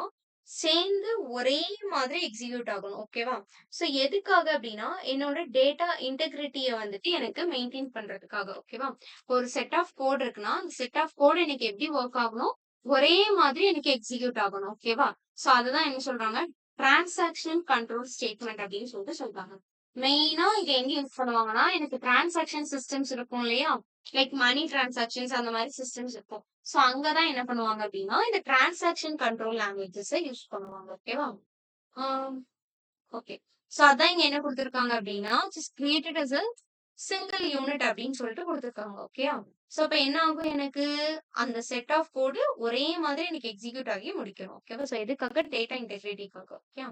சேர்ந்து ஒரே மாதிரி எக்ஸிக்யூட் ஆகணும். ஓகேவா? ஸோ எதுக்காக அப்டின்னா, என்னோட டேட்டா இன்டெகிரிட்டிய வந்துட்டு எனக்கு மெயின்டெயின் பண்றதுக்காக. ஓகேவா? ஒரு செட் ஆஃப் கோட் இருக்குன்னா, அந்த செட் ஆஃப் கோட் எனக்கு எப்படி வொர்க் ஆகணும்? ஒரே மாதிரி எனக்கு எக்ஸிக்யூட் ஆகணும். ஓகேவா? சோ அதுதான் என்ன சொல்றாங்க? டிரான்சாக்ஷன் கண்ட்ரோல் ஸ்டேட்மெண்ட் அப்படின்னு சொல்லிட்டு சொல்றாங்க. மெயினா இது எங்க யூஸ் பண்ணுவாங்கன்னா, எனக்கு டிரான்சாக்ஷன் சிஸ்டம்ஸ் இருக்கும் இல்லையா? லைக் மணி டிரான்சாக்ஷன்ஸ் அந்த மாதிரி சிஸ்டம்ஸ் இருக்கும். சோ அங்கதான் என்ன பண்ணுவாங்க அப்படின்னா, இந்த டிரான்சாக்ஷன் கண்ட்ரோல் லாங்குவேஜஸ் யூஸ் பண்ணுவாங்க. ஓகேவா? ஆஹ் ஓகே. சோ அதான் இங்க என்ன குடுத்திருக்காங்க அப்டின்னா, just created as a single unit அப்டின்னு சொல்லிட்டு குடுத்திருக்காங்க. ஓகேயா? சோ அப்ப என்ன ஆகும் எனக்கு? அந்த செட் ஆஃப் கோடு ஒரே மாதிரி எனக்கு எக்ஸிக்யூட் ஆகி முடிக்கணும். ஓகேவா? சோ எதுக்காக? டேட்டா இன்டெகிரிட்டிக்காக. ஓகேயா?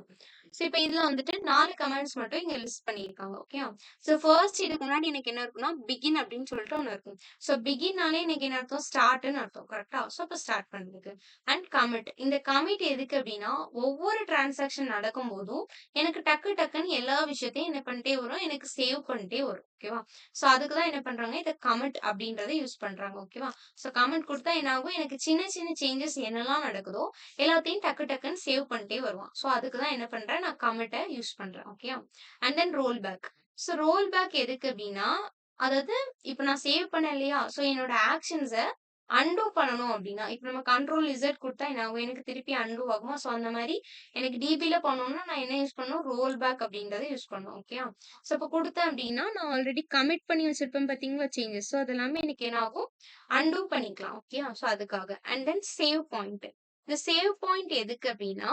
சோ இப்ப இதுல வந்துட்டு 4 கமாண்ட்ஸ் மட்டும் இங்க லிஸ்ட் பண்ணியிருக்காங்க. ஓகேயா? சோ ஃபர்ஸ்ட் இதுக்கு முன்னாடி எனக்கு என்ன இருக்கும்னா, பிகின் அப்டின்னு சொல்லிட்டு ஒண்ணு இருக்கும். சோ பிகின்னாலே எனக்கு என்ன அர்த்தம்? ஸ்டார்ட்ன்னு அர்த்தம். கரெக்ட்டா? சோ அப்ப ஸ்டார்ட் பண்றது. And commit. இந்த கமிட் எதுக்கு அப்டின்னா, ஒவ்வொரு டிரான்சாக்ஷன் நடக்கும்போதும் எனக்கு டக்கு டக்குன்னு எல்லா விஷயத்தையும் என்ன பண்ணிட்டே வரும், எனக்கு சேவ் பண்ணிட்டே வரும். ஓகேவா? சோ அதுக்கு தான் என்ன பண்றாங்க, இத கமிட் அப்படின்றத யூஸ் பண்றாங்க. ஓகேவா? சோ கமிட் குடுத்தா என்ன ஆகும், எனக்கு சின்ன சின்ன சேஞ்சஸ் என்னலாம் நடக்குதோ, எல்லாத்தையும் டக்கு டக்குன்னு சேவ் பண்ணிட்டே வருவான். சோ அதுக்கு தான் என்ன பண்றேன், நான் கமிட்ட யூஸ் பண்றேன். ஓகேயா? And then roll back. So roll back எதுக்கு அப்படின்னா, அதாவது இப்ப நான் சேவ் பண்ணேன் இல்லையா? சோ என்னோட ஆக்ஷன்ஸ அன்டூ பண்ணணும் அப்படின்னா, இப்ப நம்ம கண்ட்ரோல் இசட் குடுத்தா என்ன ஆகும், எனக்கு திருப்பி அன்டூ ஆகுமா? சோ அந்த மாரி எனக்கு டிபில பண்ணணும்னா நான் என்ன யூஸ் பண்ணணும்? ரோல் பேக் அப்படின்றத யூஸ் பண்ணணும். ஓகேயா? சோ அப்ப குடுத்தேன் அப்படின்னா, நான் ஆல்ரெடி கமிட் பண்ணி வச்சிருப்பேன் பார்த்தீங்களா சேஞ்சஸ். சோ அது எல்லாமே எனக்கு என்ன ஆகும்? அன்டூ பண்ணிக்கலாம். ஓகேயா? சோ அதுக்காக. And then save point. இந்த சேவ் பாயிண்ட் எதுக்கு அப்படின்னா,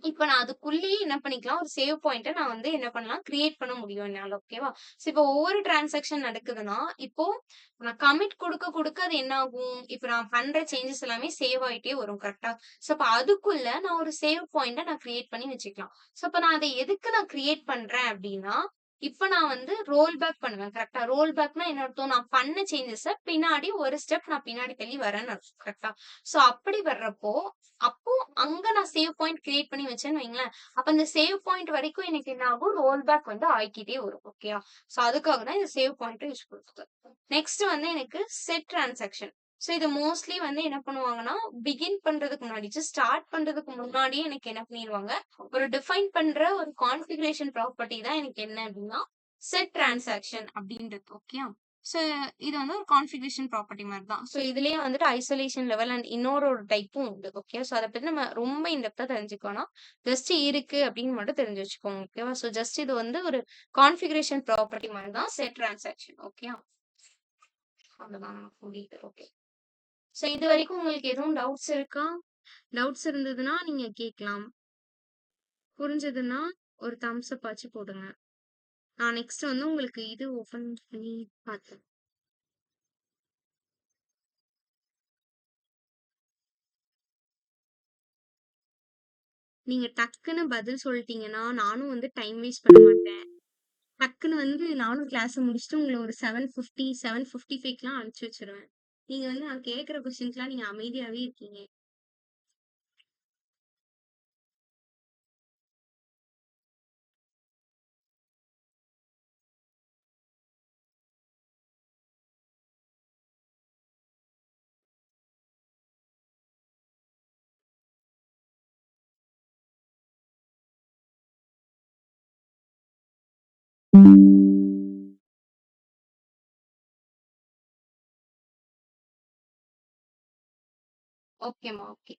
இப்ப நான் அதுக்குள்ளேயே என்ன பண்ணிக்கலாம், ஒரு சேவ் பாயிண்ட்ட நான் வந்து என்ன பண்ணலாம், கிரியேட் பண்ண முடியும் என்னால. ஓகேவா? சோ இப்ப ஒவ்வொரு டிரான்சாக்ஷன் நடக்குதுன்னா, இப்போ நான் கமிட் குடுக்க குடுக்க அது என்ன ஆகும்? இப்ப நான் பண்ற சேஞ்சஸ் எல்லாமே சேவ் ஆயிட்டே வரும். கரெக்ட்டா? சோ அப்ப அதுக்குள்ள நான் ஒரு சேவ் பாயிண்ட்ட நான் கிரியேட் பண்ணி வச்சுக்கலாம். சோ அப்ப நான் அத எதுக்கு நான் கிரியேட் பண்றேன் அப்டின்னா, இப்ப நான் வந்து ரோல் பேக் பண்ணுவேன். கரெக்ட்டா? ரோல் பேக்னா என்ன அர்த்தம்? நான் பண்ண சேஞ்சஸ பின்னாடி ஒரு ஸ்டெப் நான் பின்னாடி தள்ளி வரேன்னு அர்த்தம். கரெக்ட்டா? சோ அப்படி வர்றப்போ, அப்போ அங்க நான் சேவ் பாயிண்ட் கிரியேட் பண்ணி வச்சேன்னு வைங்களேன், அப்ப அந்த சேவ் பாயிண்ட் வரைக்கும் எனக்கு என்ன ஆகும்? ரோல் பேக் வந்து ஆயிக்கிட்டே வரும். ஓகேயா? சோ அதுக்காக தான் இந்த சேவ் பாயிண்ட்ட யூஸ் பண்றது. நெக்ஸ்ட் வந்து எனக்கு செட் டிரான்சாக்ஷன். சோ இது மோஸ்ட்லி வந்து என்ன பண்ணுவாங்கன்னா, பிகின் பண்றதுக்கு முன்னாடி ஸ்டார்ட் பண்றதுக்கு முன்னாடியே எனக்கு என்ன பண்ணிருவாங்க, ஒரு டிஃபைன் பண்ற ஒரு கான்ஃபிகரேஷன் ப்ராப்பர்ட்டி தான் எனக்கு என்ன அப்டின்னா, செட் டிரான்சாக்ஷன் அப்டின்றது. ஓகேயா? சோ இது வந்து ஒரு கான்ஃபிகரேஷன் ப்ராப்பர்ட்டி மாரி தான். சோ இதுலயே வந்துட்டு ஐசோலேஷன் லெவல் அண்ட் இன்னொரு ஒரு டைப்பும் உண்டு. ஓகே. சோ அத பத்தி நம்ம ரொம்ப இன் டெப்த்தா தெரிஞ்சுக்க வேணாம். ஜஸ்ட் இருக்கு அப்டின்னு மட்டும் தெரிஞ்சு வச்சுக்கோங்க. ஓகேவா? சோ ஜஸ்ட் இது வந்து ஒரு கான்ஃபிகரேஷன் ப்ராப்பர்ட்டி மாரி தான் செட் டிரான்சாக்ஷன். ஓகேயா? அவ்வளவுதான் புரியுது. ஓகே. சோ இதுவரைக்கும் உங்களுக்கு எதுவும் டவுட்ஸ் இருக்கா? டவுட்ஸ் இருந்ததுன்னா நீங்க கேட்கலாம். புரிஞ்சதுன்னா ஒரு தம்ஸ் அப் ஆச்சு போடுங்க. நான் நெக்ஸ்ட் வந்து உங்களுக்கு இது ஓப்பன் பண்ணி பார்த்தேன். நீங்க டக்குன்னு பதில் சொல்லிட்டீங்கன்னா, நானும் வந்து டைம் வேஸ்ட் பண்ண மாட்டேன். டக்குன்னு வந்து நானும் கிளாஸ முடிச்சுட்டு உங்கள ஒரு 7:50, 7:55க்குலாம் அனுப்பிச்சு வச்சுருவேன். நீங்க வந்து நான் கேட்கிற கொஸ்டின்ஸ்லாம் நீங்க அமைதியாவே இருக்கீங்க. ஓகேம்மா, ஓகே.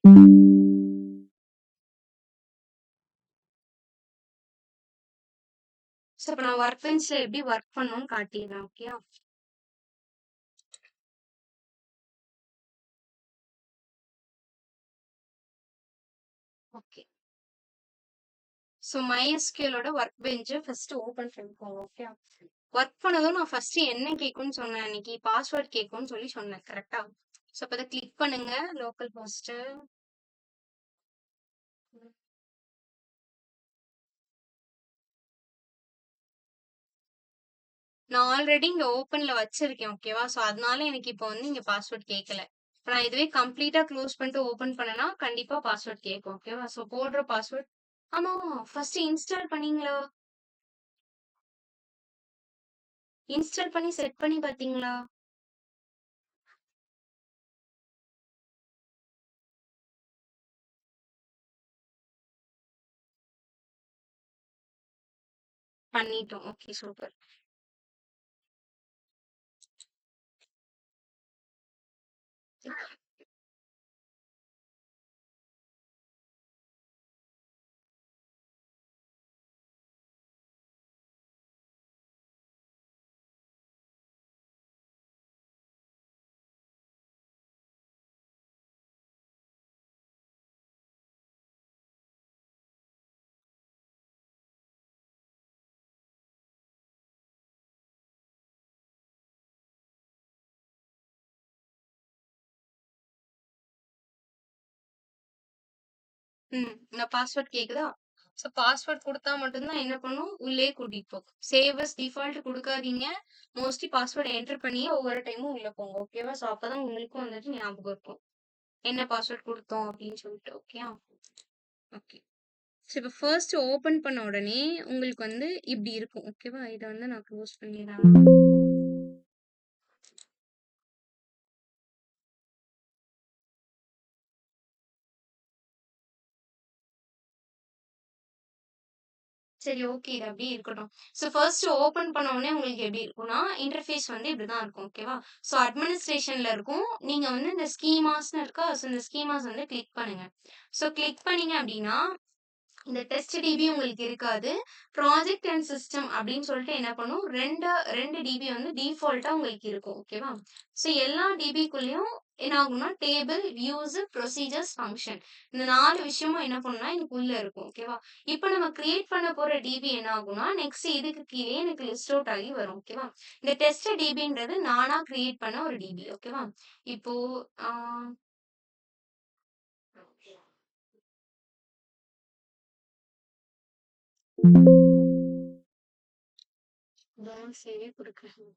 ஸோ இப்ப நான் ஒர்க் பெஞ்ச்ல எப்படி ஒர்க் பண்ணணும்னு காட்டிடுறேன். ஓகேயா? ஓகே. ஸோ MySQLோட ஒர்க் பெஞ்ச் ஃபர்ஸ்ட் ஓப்பன் பண்ணிக்கோங்க. ஓகே. ஒர்க் பண்ணதும் நான் ஃபர்ஸ்ட் என்ன கேட்கும்னு சொன்னேன் அன்னைக்கு, பாஸ்வேர்ட் கேட்கும்னு சொல்லி சொன்னேன். கரெக்டா? ஸோ அப்ப அதை கிளிக் பண்ணுங்க. Local host. நான் ஆல்ரெடி இங்க ஓப்பன்ல வச்சிருக்கேன். ஓகேவா? ஸோ அதனால எனக்கு இப்போ வந்து இங்க பாஸ்வேர்ட் கேட்கல. இப்ப நான் இதுவே கம்ப்ளீட்டா க்ளோஸ் பண்ணிட்டு ஓப்பன் பண்ணனா கண்டிப்பா பாஸ்வேர்ட் கேட்கும். ஓகேவா? ஸோ போடுற பாஸ்வேர்ட் ஆமா ஃபர்ஸ்ட் இன்ஸ்டால் பண்ணீங்களா? இன்ஸ்டால் பண்ணி செட் பண்ணி பாத்தீங்களா? பண்ணிட்டோம். Okay super. நான் பாஸ்வேர்ட் கேக்குதா? ஸோ பாஸ்வேர்ட் குடுத்தா மட்டும் தான் என்ன பண்ணும், உள்ளயே கூட்டிட்டு போகும். சேவ் அஸ் டிஃபால்ட் குடுக்காதீங்க. மோஸ்ட்லி பாஸ்வேர்ட் என்டர் பண்ணியே ஒவ்வொரு டைமும் உள்ள போங்க. ஓகேவா? ஸோ அப்பதான் உங்களுக்கும் வந்துட்டு ஞாபகம் இருக்கும். என்ன பாஸ்வேர்ட் குடுத்தோம் அப்படின்னு சொல்லிட்டு. ஓகேயா? ஓகே. ஸோ இப்ப ஃபர்ஸ்ட் ஓப்பன் பண்ண உடனே உங்களுக்கு வந்து இப்படி இருக்கும். ஓகேவா? இத வந்து நான் க்ளோஸ் பண்ணிடுறேன். சரி ஓகே. இது அப்படியே இருக்கட்டும். ஸோ ஃபர்ஸ்ட் ஓப்பன் பண்ண உடனே உங்களுக்கு எப்படி இருக்கும்னா, இன்டர்ஃபேஸ் வந்து இப்படிதான் இருக்கும். ஓகேவா? ஸோ அட்மினிஸ்ட்ரேஷன்ல இருக்கும். நீங்க வந்து இந்த ஸ்கீமாஸ்ன்னு இருக்கா? ஸோ இந்த ஸ்கீமாஸ் வந்து கிளிக் பண்ணுங்க. ஸோ கிளிக் பண்ணீங்க அப்படின்னா, இந்த டெஸ்ட் டிபி உங்களுக்கு இருக்காது. ப்ராஜெக்ட் அண்ட் சிஸ்டம் அப்படின்னு சொல்லிட்டு என்ன பண்ணும், 2 டிபி வந்து டிஃபால்ட்டா உங்களுக்கு இருக்கும். ஓகேவா? ஸோ எல்லா டிபிக்குள்ளயும் என்ன ஆகும்னா, டேபிள், வியூஸ், ப்ரொசீஜர்ஸ், ஃபங்ஷன் இந்த 4 விஷயமும் என்ன பண்ணும்னா, இதுக்குள்ள இருக்கும். ஓகேவா? இப்ப நம்ம கிரியேட் பண்ண போற டிபி என்ன ஆகும்னா, நெக்ஸ்ட் இதுக்கு கீழயே எனக்கு லிஸ்ட் அவுட் ஆகி வரும். ஓகேவா? இந்த டெஸ்ட் டிபின்றது நானா கிரியேட் பண்ண ஒரு டிபி. ஓகேவா? இப்போ ஆ சேவே குடுக்குறேன்.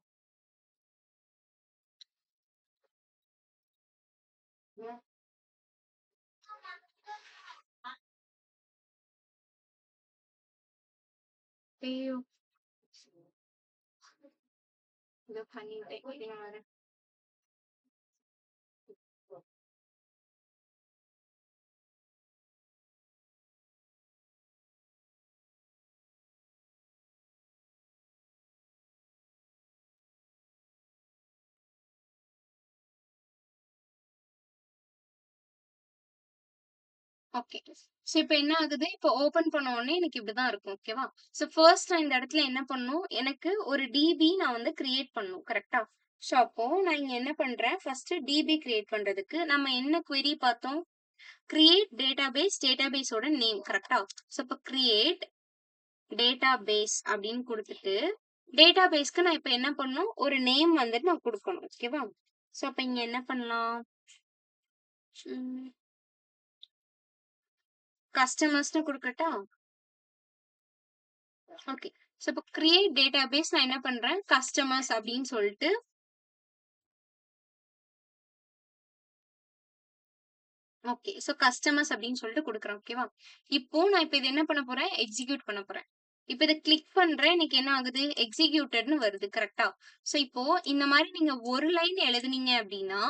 ஐயோ! இதோ பண்ணிட்டேன். இருங்க வரேன். ஓகே. ஸோ இப்ப என்ன ஆகுது, இப்போ ஓப்பன் பண்ண உடனே எனக்கு இப்படிதான் இருக்கும். ஓகேவா? ஸோ ஃபர்ஸ்ட் நான் இந்த இடத்துல என்ன பண்ணணும், எனக்கு ஒரு டிபி நான் வந்து கிரியேட் பண்ணணும். கரெக்ட்டா? ஸோ அப்போ நான் இங்க என்ன பண்றேன், ஃபர்ஸ்ட் டிபி கிரியேட் பண்றதுக்கு நம்ம என்ன குவெரி பார்த்தோம்? கிரியேட் டேட்டாபேஸ், டேட்டாபேஸோட நேம். கரெக்ட்டா? ஸோ இப்ப கிரியேட் டேட்டாபேஸ் அப்படின்னு குடுத்துட்டு, டேட்டாபேஸ்க்கு நான் இப்ப என்ன பண்ணணும், ஒரு நேம் வந்துட்டு நான் குடுக்கணும். ஓகேவா? ஸோ அப்ப இங்க என்ன பண்ணலாம்? ம் கஸ்டமர்ஸ்ன்னு குடுக்கட்டா? ஓகே. ஸோ இப்போ கிரியேட் டேட்டாபேஸ் நான் என்ன பண்றேன், கஸ்டமர்ஸ் அப்படின்னு சொல்லிட்டு ஓகே. ஸோ கஸ்டமர்ஸ் அப்படின்னு சொல்லிட்டு குடுக்குறேன். ஓகேவா? இப்போ நான் இப்ப இது என்ன பண்ண போறேன், எக்ஸிக்யூட் பண்ண போறேன். இப்ப இத கிளிக் பண்றேன். எனக்கு என்ன ஆகுது, எக்ஸிக்யூட்டட்ன்னு வருது. கரெக்ட்டா? ஸோ இப்போ இந்த மாரி நீங்க ஒரு லைன் எழுதுனீங்க அப்படின்னா,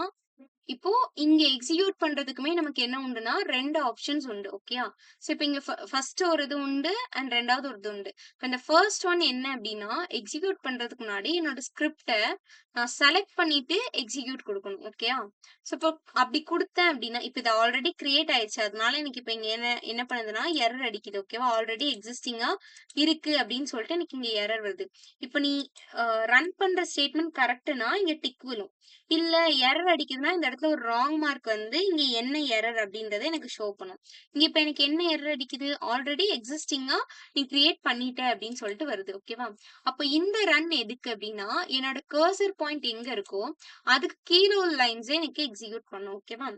இப்போ இங்க எக்ஸிக்யூட் பண்றதுக்குமே நமக்கு என்ன உண்டுன்னா 2 ஆப்ஷன்ஸ் உண்டு. ஓகேயா? ஸோ இப்ப இங்க ஃபர்ஸ்ட் ஒரு இது உண்டு அண்ட் 2வது ஒரு இது உண்டு. இப்ப இந்த ஃபர்ஸ்ட் ஒன் என்ன அப்டின்னா, எக்ஸிக்யூட் பண்றதுக்கு முன்னாடி என்னோட ஸ்கிரிப்ட்ட நான் செலக்ட் பண்ணிட்டு எக்ஸிக்யூட் குடுக்கணும். ஓகேயா? ஸோ இப்போ அப்டி குடுத்தேன் அப்டின்னா, இப்ப இது ஆல்ரெடி கிரியேட் ஆயிருச்சு. அதனால எனக்கு இப்ப இங்க என்ன என்ன பண்ணுதுன்னா, எரர் அடிக்குது. ஓகேவா? ஆல்ரெடி எக்ஸிஸ்டிங்கா இருக்கு அப்டின்னு சொல்லிட்டு எனக்கு இங்க எரர் வருது. இப்ப நீ ரன் பண்ற ஸ்டேட்மெண்ட் கரெக்ட்னா இங்க டிக் விழும். இல்ல எரர் அடிக்குதுன்னா, இந்த இடத்துல ஒரு ராங் மார்க் வந்து, இங்க என்ன எரர் அப்படின்றத எனக்கு ஷோ பண்ணும். இங்க இப்ப எனக்கு என்ன எரர் அடிக்குது? ஆல்ரெடி எக்ஸிஸ்டிங்கா நீ கிரியேட் பண்ணிட்ட அப்படின்னு சொல்லிட்டு வருது. ஓகேவா? அப்ப இந்த ரன் எதுக்கு அப்படின்னா, என்னோட கர்சர் பாயிண்ட் எங்க இருக்கோ, அதுக்கு கீழ உள்ள லைன்ஸே எனக்கு எக்ஸிக்யூட் பண்ணும். ஓகேவா?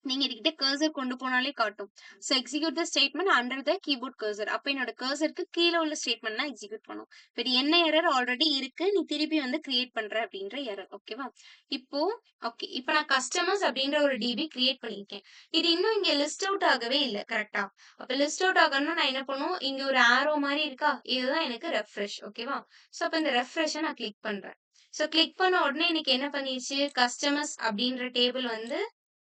நீங்க இதுகிட்ட கர்சர் கொண்டு போனாலே காட்டும். So execute the statement under the keyboard cursor. அப்ப என்னோட கர்சருக்கு கீழ உள்ள ஸ்டேட்மெண்ட் தான் எக்ஸிக்யூட் பண்ணும். இப்ப இது என்ன எரர் ஆல்ரெடி இருக்கு. நீ திருப்பி வந்து கிரியேட் பண்ற அப்படின்ற எரர். ஓகேவா? இப்போ ஓகே. இப்ப நான் கஸ்டமர்ஸ் அப்படின்ற ஒரு டிபி கிரியேட் பண்ணியிருக்கேன். இது இன்னும் இங்க லிஸ்ட் அவுட் ஆகவே இல்ல. கரெக்ட்டா? அப்ப லிஸ்ட் அவுட் ஆகணும்னா நான் என்ன பண்ணும்? இங்க ஒரு ஆரோ மாரி இருக்கா? இதுதான் எனக்கு ரெஃப்ரெஷ். ஓகேவா? சோ அப்ப இந்த ரெஃப்ரெஷ நான் கிளிக் பண்றேன். சோ கிளிக் பண்ண உடனே எனக்கு என்ன பண்ணிருச்சு? கஸ்டமர்ஸ் அப்படின்ற டேபிள் வந்து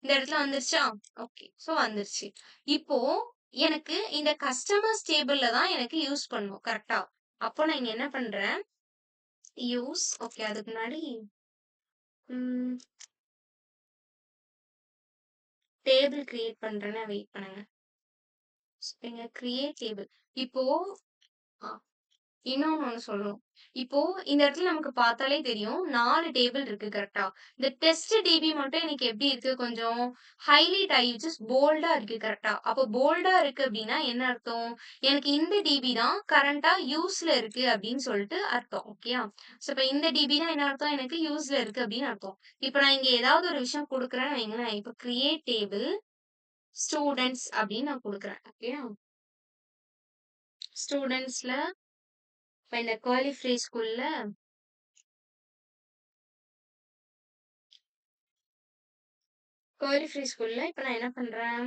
இந்த இடத்துல வந்துருச்சா? ஓகே. சோ வந்துருச்சு. இப்போ எனக்கு இந்த கஸ்டமர்ஸ் டேபிள்ல தான் எனக்கு யூஸ் பண்ணணும். கரெக்ட்டா? அப்போ நான் இங்க என்ன பண்றேன்? Use okay. அதுக்கு முன்னாடி ம் டேபிள் கிரியேட் பண்றேன்னு வெயிட் பண்ணுங்க. இங்க கிரியேட் டேபிள். இப்போ அ இன்னொன்னு ஒண்ணு சொல்லணும். இப்போ இந்த இடத்துல நமக்கு பார்த்தாலே தெரியும். 4 டேபிள் இருக்கு கரெக்ட்டா? இந்த டெஸ்ட் டிபி மட்டும் எனக்கு எப்படி இருக்கு? கொஞ்சம் ஹைலைட் ஆயி ஜஸ்ட் போல்டா இருக்கு கரெக்ட்டா? அப்போ போல்டா இருக்கு அப்படின்னா என்ன அர்த்தம்? எனக்கு இந்த டிபி தான் கரண்ட்டா யூஸ்ல இருக்கு அப்படின்னு சொல்லிட்டு அர்த்தம். ஓகேயா? ஸோ இப்ப இந்த டிபினா என்ன அர்த்தம்? எனக்கு யூஸ்ல இருக்கு அப்படின்னு அர்த்தம். இப்ப நான் இங்க ஏதாவது ஒரு விஷயம் குடுக்குறேன்னு வைங்களேன். இப்ப கிரியேட் டேபிள் ஸ்டூடண்ட்ஸ் அப்படின்னு நான் குடுக்குறேன். ஓகேயா? ஸ்டூடண்ட்ஸ்ல இப்ப இந்த கர்லி பிரேஸ்க்குள்ள கர்லி பிரேஸ்க்குள்ள இப்ப நான் என்ன பண்றேன்?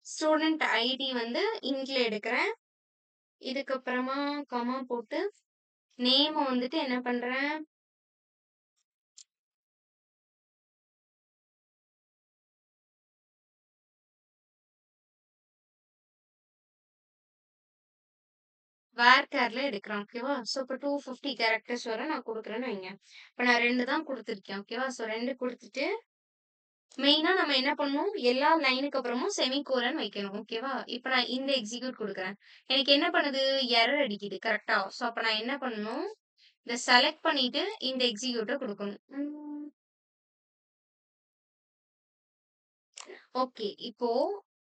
ஸ்டூடண்ட் ஐடி வந்து இன்ட்ல எடுக்கிறேன். இதுக்கப்புறமா கமா போட்டு நேம வந்துட்டு என்ன பண்றேன்? வேர்கேர்ல எடுக்கிறேன். ஓகேவா? ஸோ இப்ப 250 கேரக்டர்ஸ் வரை நான் குடுக்குறேன்னு வைங்க. இப்ப நான் 2 தான் குடுத்துருக்கேன். ஓகேவா? ஸோ 2 குடுத்துட்டு மெயினா நம்ம என்ன பண்ணணும்? எல்லா லைனுக்கு அப்புறமும் செமிகோலன் வைக்கணும். ஓகேவா? இப்ப நான் இந்த எக்ஸிக்யூட் குடுக்குறேன். எனக்கு என்ன பண்ணுது? எரர் அடிக்குது. கரெக்ட்டா? ஸோ அப்ப நான் என்ன பண்ணணும்? இத செலக்ட் பண்ணிட்டு இந்த எக்ஸிக்யூட்ட குடுக்கணும். ஓகே. இப்போ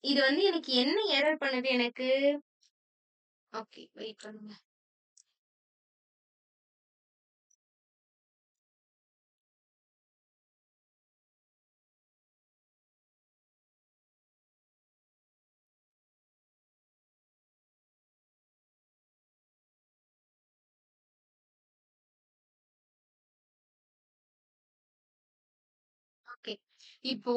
இது வந்து எனக்கு என்ன எரர் பண்ணுது எனக்கு? ஓகே. வெயிட் பண்ணுங்க. ஓகே. இப்போ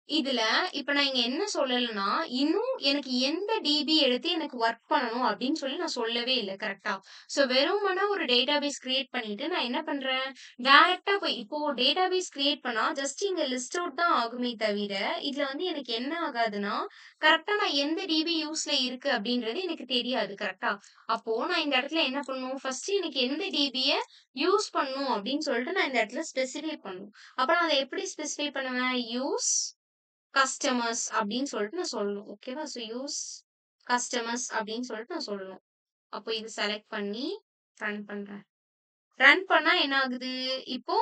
இதுல இப்ப நான் இங்க என்ன சொல்லலன்னா, இன்னும் எனக்கு எந்த டிபி எடுத்து எனக்கு வொர்க் பண்ணணும் அப்படின்னு சொல்லி நான் சொல்லவே இல்ல. கரெக்ட்டா? சோ வெறுமனே ஒரு டேட்டாபேஸ் கிரியேட் பண்ணிட்டு நான் என்ன பண்றேன், டைரக்ட்டா போய் இப்போ டேட்டாபேஸ் கிரியேட் பண்ணா ஜஸ்ட் இங்க லிஸ்ட் அவுட் தான் ஆகுமே தவிர, இதுல வந்து எனக்கு என்ன ஆகாதுன்னா, கரெக்ட்டா நான் எந்த டிபி யூஸ்ல இருக்கு அப்படின்றது எனக்கு தெரியாது. கரெக்ட்டா? அப்போ நான் இந்த இடத்துல என்ன பண்ணணும், ஃபர்ஸ்ட் எனக்கு எந்த டிபிய யூஸ் பண்ணணும் அப்படின்னு சொல்லிட்டு நான் இந்த இடத்துல ஸ்பெசிஃபை பண்ணணும். அப்ப நான் அத எப்படி ஸ்பெசிஃபை பண்ணுவேன்? யூஸ் கஸ்டமர்ஸ் அப்படின்னு சொல்லிட்டு நான் சொல்லணும். ஓகேவா? ஸோ யூஸ் கஸ்டமர்ஸ் அப்படின்னு சொல்லிட்டு நான் சொல்லணும். அப்போ இது செலக்ட் பண்ணி ரன் பண்றேன். ரன் பண்ணா என்ன ஆகுது? இப்போ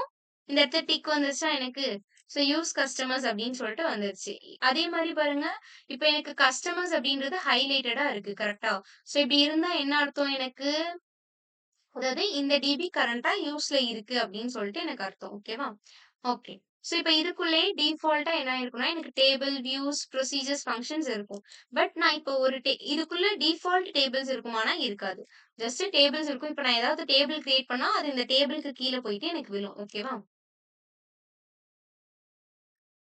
இந்த இடத்துல டிக் வந்துருச்சா எனக்கு? ஸோ யூஸ் கஸ்டமர்ஸ் அப்படின்னு சொல்லிட்டு வந்துருச்சு. அதே மாரி பாருங்க, இப்ப எனக்கு கஸ்டமர்ஸ் அப்படின்றது ஹைலைட்டடா இருக்கு. கரெக்ட்டா? ஸோ இப்படி இருந்தா என்ன அர்த்தம் எனக்கு? அதாவது இந்த டிபி கரண்ட்டா யூஸ்ல இருக்கு அப்படின்னு சொல்லிட்டு எனக்கு அர்த்தம். ஓகேவா? ஓகே. ஸோ இப்ப இதுக்குள்ளயே டிஃபால்ட்டா என்ன ஆயிருக்கும்னா, எனக்கு டேபிள், வியூஸ், ப்ரொசீஜர்ஸ், ஃபங்ஷன்ஸ் இருக்கும். பட் நான் இப்போ ஒரு இதுக்குள்ள டிஃபால்ட் டேபிள்ஸ் இருக்குமானா இருக்காது. ஜஸ்ட் டேபிள்ஸ் இருக்கும். இப்ப நான் ஏதாவது டேபிள் கிரியேட் பண்ணா, அது இந்த டேபிள்க்கு கீழ போயிட்டு எனக்கு விழும். ஓகேவா?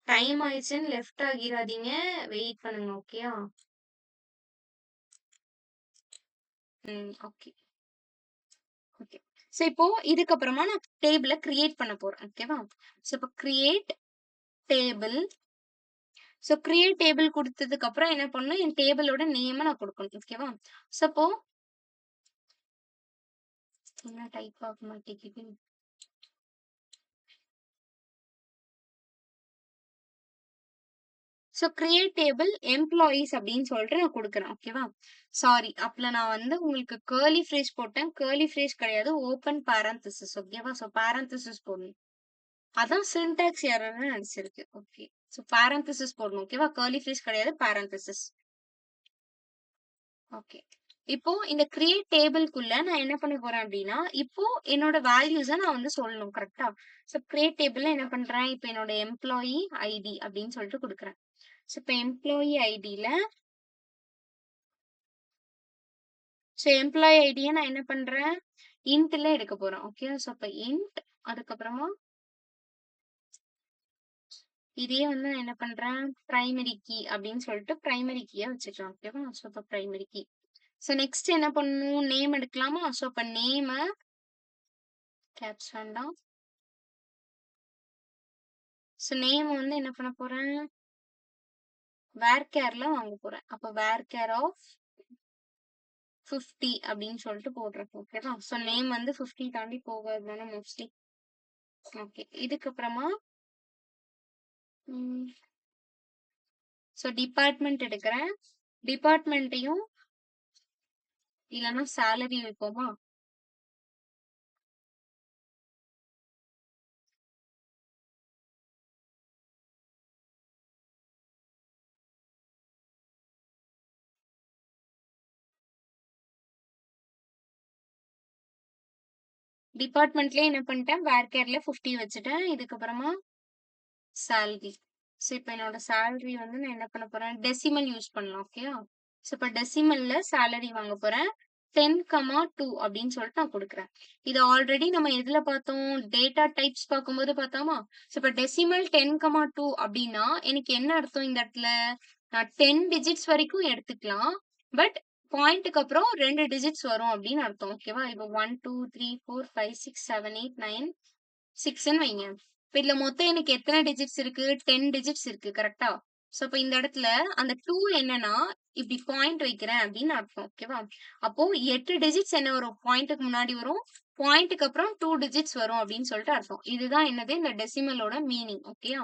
டைம் ஆயிடுச்சுன்னு லெஃப்ட் ஆகிராதீங்க. வெயிட் பண்ணுங்க. ஓகேயா? ஓகே. ஓகே. சோ இப்போ இதுக்கப்புறமா நான் டேபிள கிரியேட் பண்ண போறேன். ஓகேவா? சோ இப்போ create table. So create table குடுத்ததுக்கு அப்புறம் என்ன பண்ணணும்? என் டேபிளோட நேம நான் குடுக்கணும். ஓகேவா? சோ அப்போ என்ன டைப் ஆக மாட்டேங்குது. சோ கிரியேட் டேபிள் எம்ப்ளாயீஸ் அப்படின்னு சொல்லிட்டு நான் குடுக்குறேன். ஓகேவா? சாரி. அப்பல நான் வந்து உங்களுக்கு கர்லி பிரேஸ் போட்டேன். கர்லி பிரேஸ் கிடையாது. ஓப்பன் பாரந்தசிஸ். ஓகேவா? சோ பாரந்தசிஸ் போடணும். அதான் சின்டாக்ஸ் எரர்ன்னு நெனச்சிருக்கு. ஓகே. சோ பாரந்தசிஸ் போடணும். ஓகேவா? கர்லி பிரேஸ் கிடையாது. பாரந்தசிஸ். ஓகே. இப்போ இந்த கிரியேட் டேபிள்க்குள்ள நான் என்ன பண்ண போறேன் அப்டின்னா, இப்போ என்னோட வேல்யூஸ நான் வந்து சொல்லணும். கரெக்ட்டா? சோ கிரியேட் டேபிள்ல என்ன பண்றேன், இப்போ என்னோட எம்ப்ளாயி ஐடி அப்டின்னு சொல்லிட்டு குடுக்குறேன். சோ இப்ப எம்ப்ளாயி ஐடில எம்ப்ளாயி ஐடிய நான் என்ன பண்றேன், இன்ட்ல எடுக்க போறேன். ஓகே. சோ அப்ப இன்ட் அதுக்கப்புறமா இதையே வந்து நான் என்ன பண்றேன், பிரைமரி கீ அப்டின்னு சொல்லிட்டு பிரைமரி கீயா வச்சுக்கலாம். ஓகேவா? சோ அப்ப பிரைமரி கீ. சோ நெக்ஸ்ட் என்ன பண்ணணும், நேம் எடுக்கலாமா? சோ அப்ப நேம கேப்ஸ் வேண்டாம். சோ நேம் வந்து என்ன பண்ண போறேன், வேர்கேர்ல வாங்க போறேன். அப்ப வேர்கேர் ஆஃப் 50 அப்படின்னு சொல்லிட்டு போடுறேன். ஓகேவா? சோ நேம் வந்து 50 தாண்டி போகாது தானே மோஸ்ட்லி. ஓகே. இதுக்கப்புறமா சோ டிபார்ட்மெண்ட் எடுக்கிறேன். டிபார்ட்மெண்ட்டையும் இல்லன்னா சேலரி வைப்போமா? டிபார்ட்மெண்ட்லயே என்ன பண்ணிட்டேன், வேர்கேர்ல 50 வச்சுட்டேன். இதுக்கப்புறமா சேலரி. சோ இப்ப என்னோட சேலரி வந்து நான் என்ன பண்ண போறேன், டெசிமல் யூஸ் பண்ணலாம். ஓகேவா? சோ இப்ப டெசிமல்ல சேலரி வாங்க போறேன். 10,2 அப்படின்னு சொல்லிட்டு நான் குடுக்குறேன். இது ஆல்ரெடி நம்ம எதுல பார்த்தோம்? டேட்டா டைப்ஸ் பார்க்கும்போது பார்த்தோமா? சோ இப்ப டெசிமல் 10,2 அப்படின்னா எனக்கு என்ன அர்த்தம் இந்த இடத்துல? நான் 10 டிஜிட்ஸ் வரைக்கும் எடுத்துக்கலாம். பட் பாயிண்ட்க்கு அப்புறம் 2 டிஜிட்ஸ் வரும் அப்படின்னு அர்த்தம். ஓகேவா? இப்போ 1, 2, 3, 4, 5, 6, 7, 8, 9, 6ன்னு வைங்க. இப்ப இதுல மொத்தம் எனக்கு எத்தன டிஜிட்ஸ் இருக்கு? 10 டிஜிட்ஸ் இருக்கு. கரெக்ட்டா? சோ அப்ப இந்த இடத்துல அந்த 2 என்னன்னா, இப்டி பாயிண்ட் வைக்கிறேன் அப்படின்னு அர்த்தம். ஓகேவா? அப்போ 8 டிஜிட்ஸ் என்ன வரும்? பாயிண்ட்க்கு முன்னாடி வரும். பாயிண்ட்க்கு அப்புறம் 2 டிஜிட்ஸ் வரும் அப்படின்னு சொல்லிட்டு அர்த்தம். இதுதான் என்னது? இந்த டெசிமலோட மீனிங். ஓகேயா?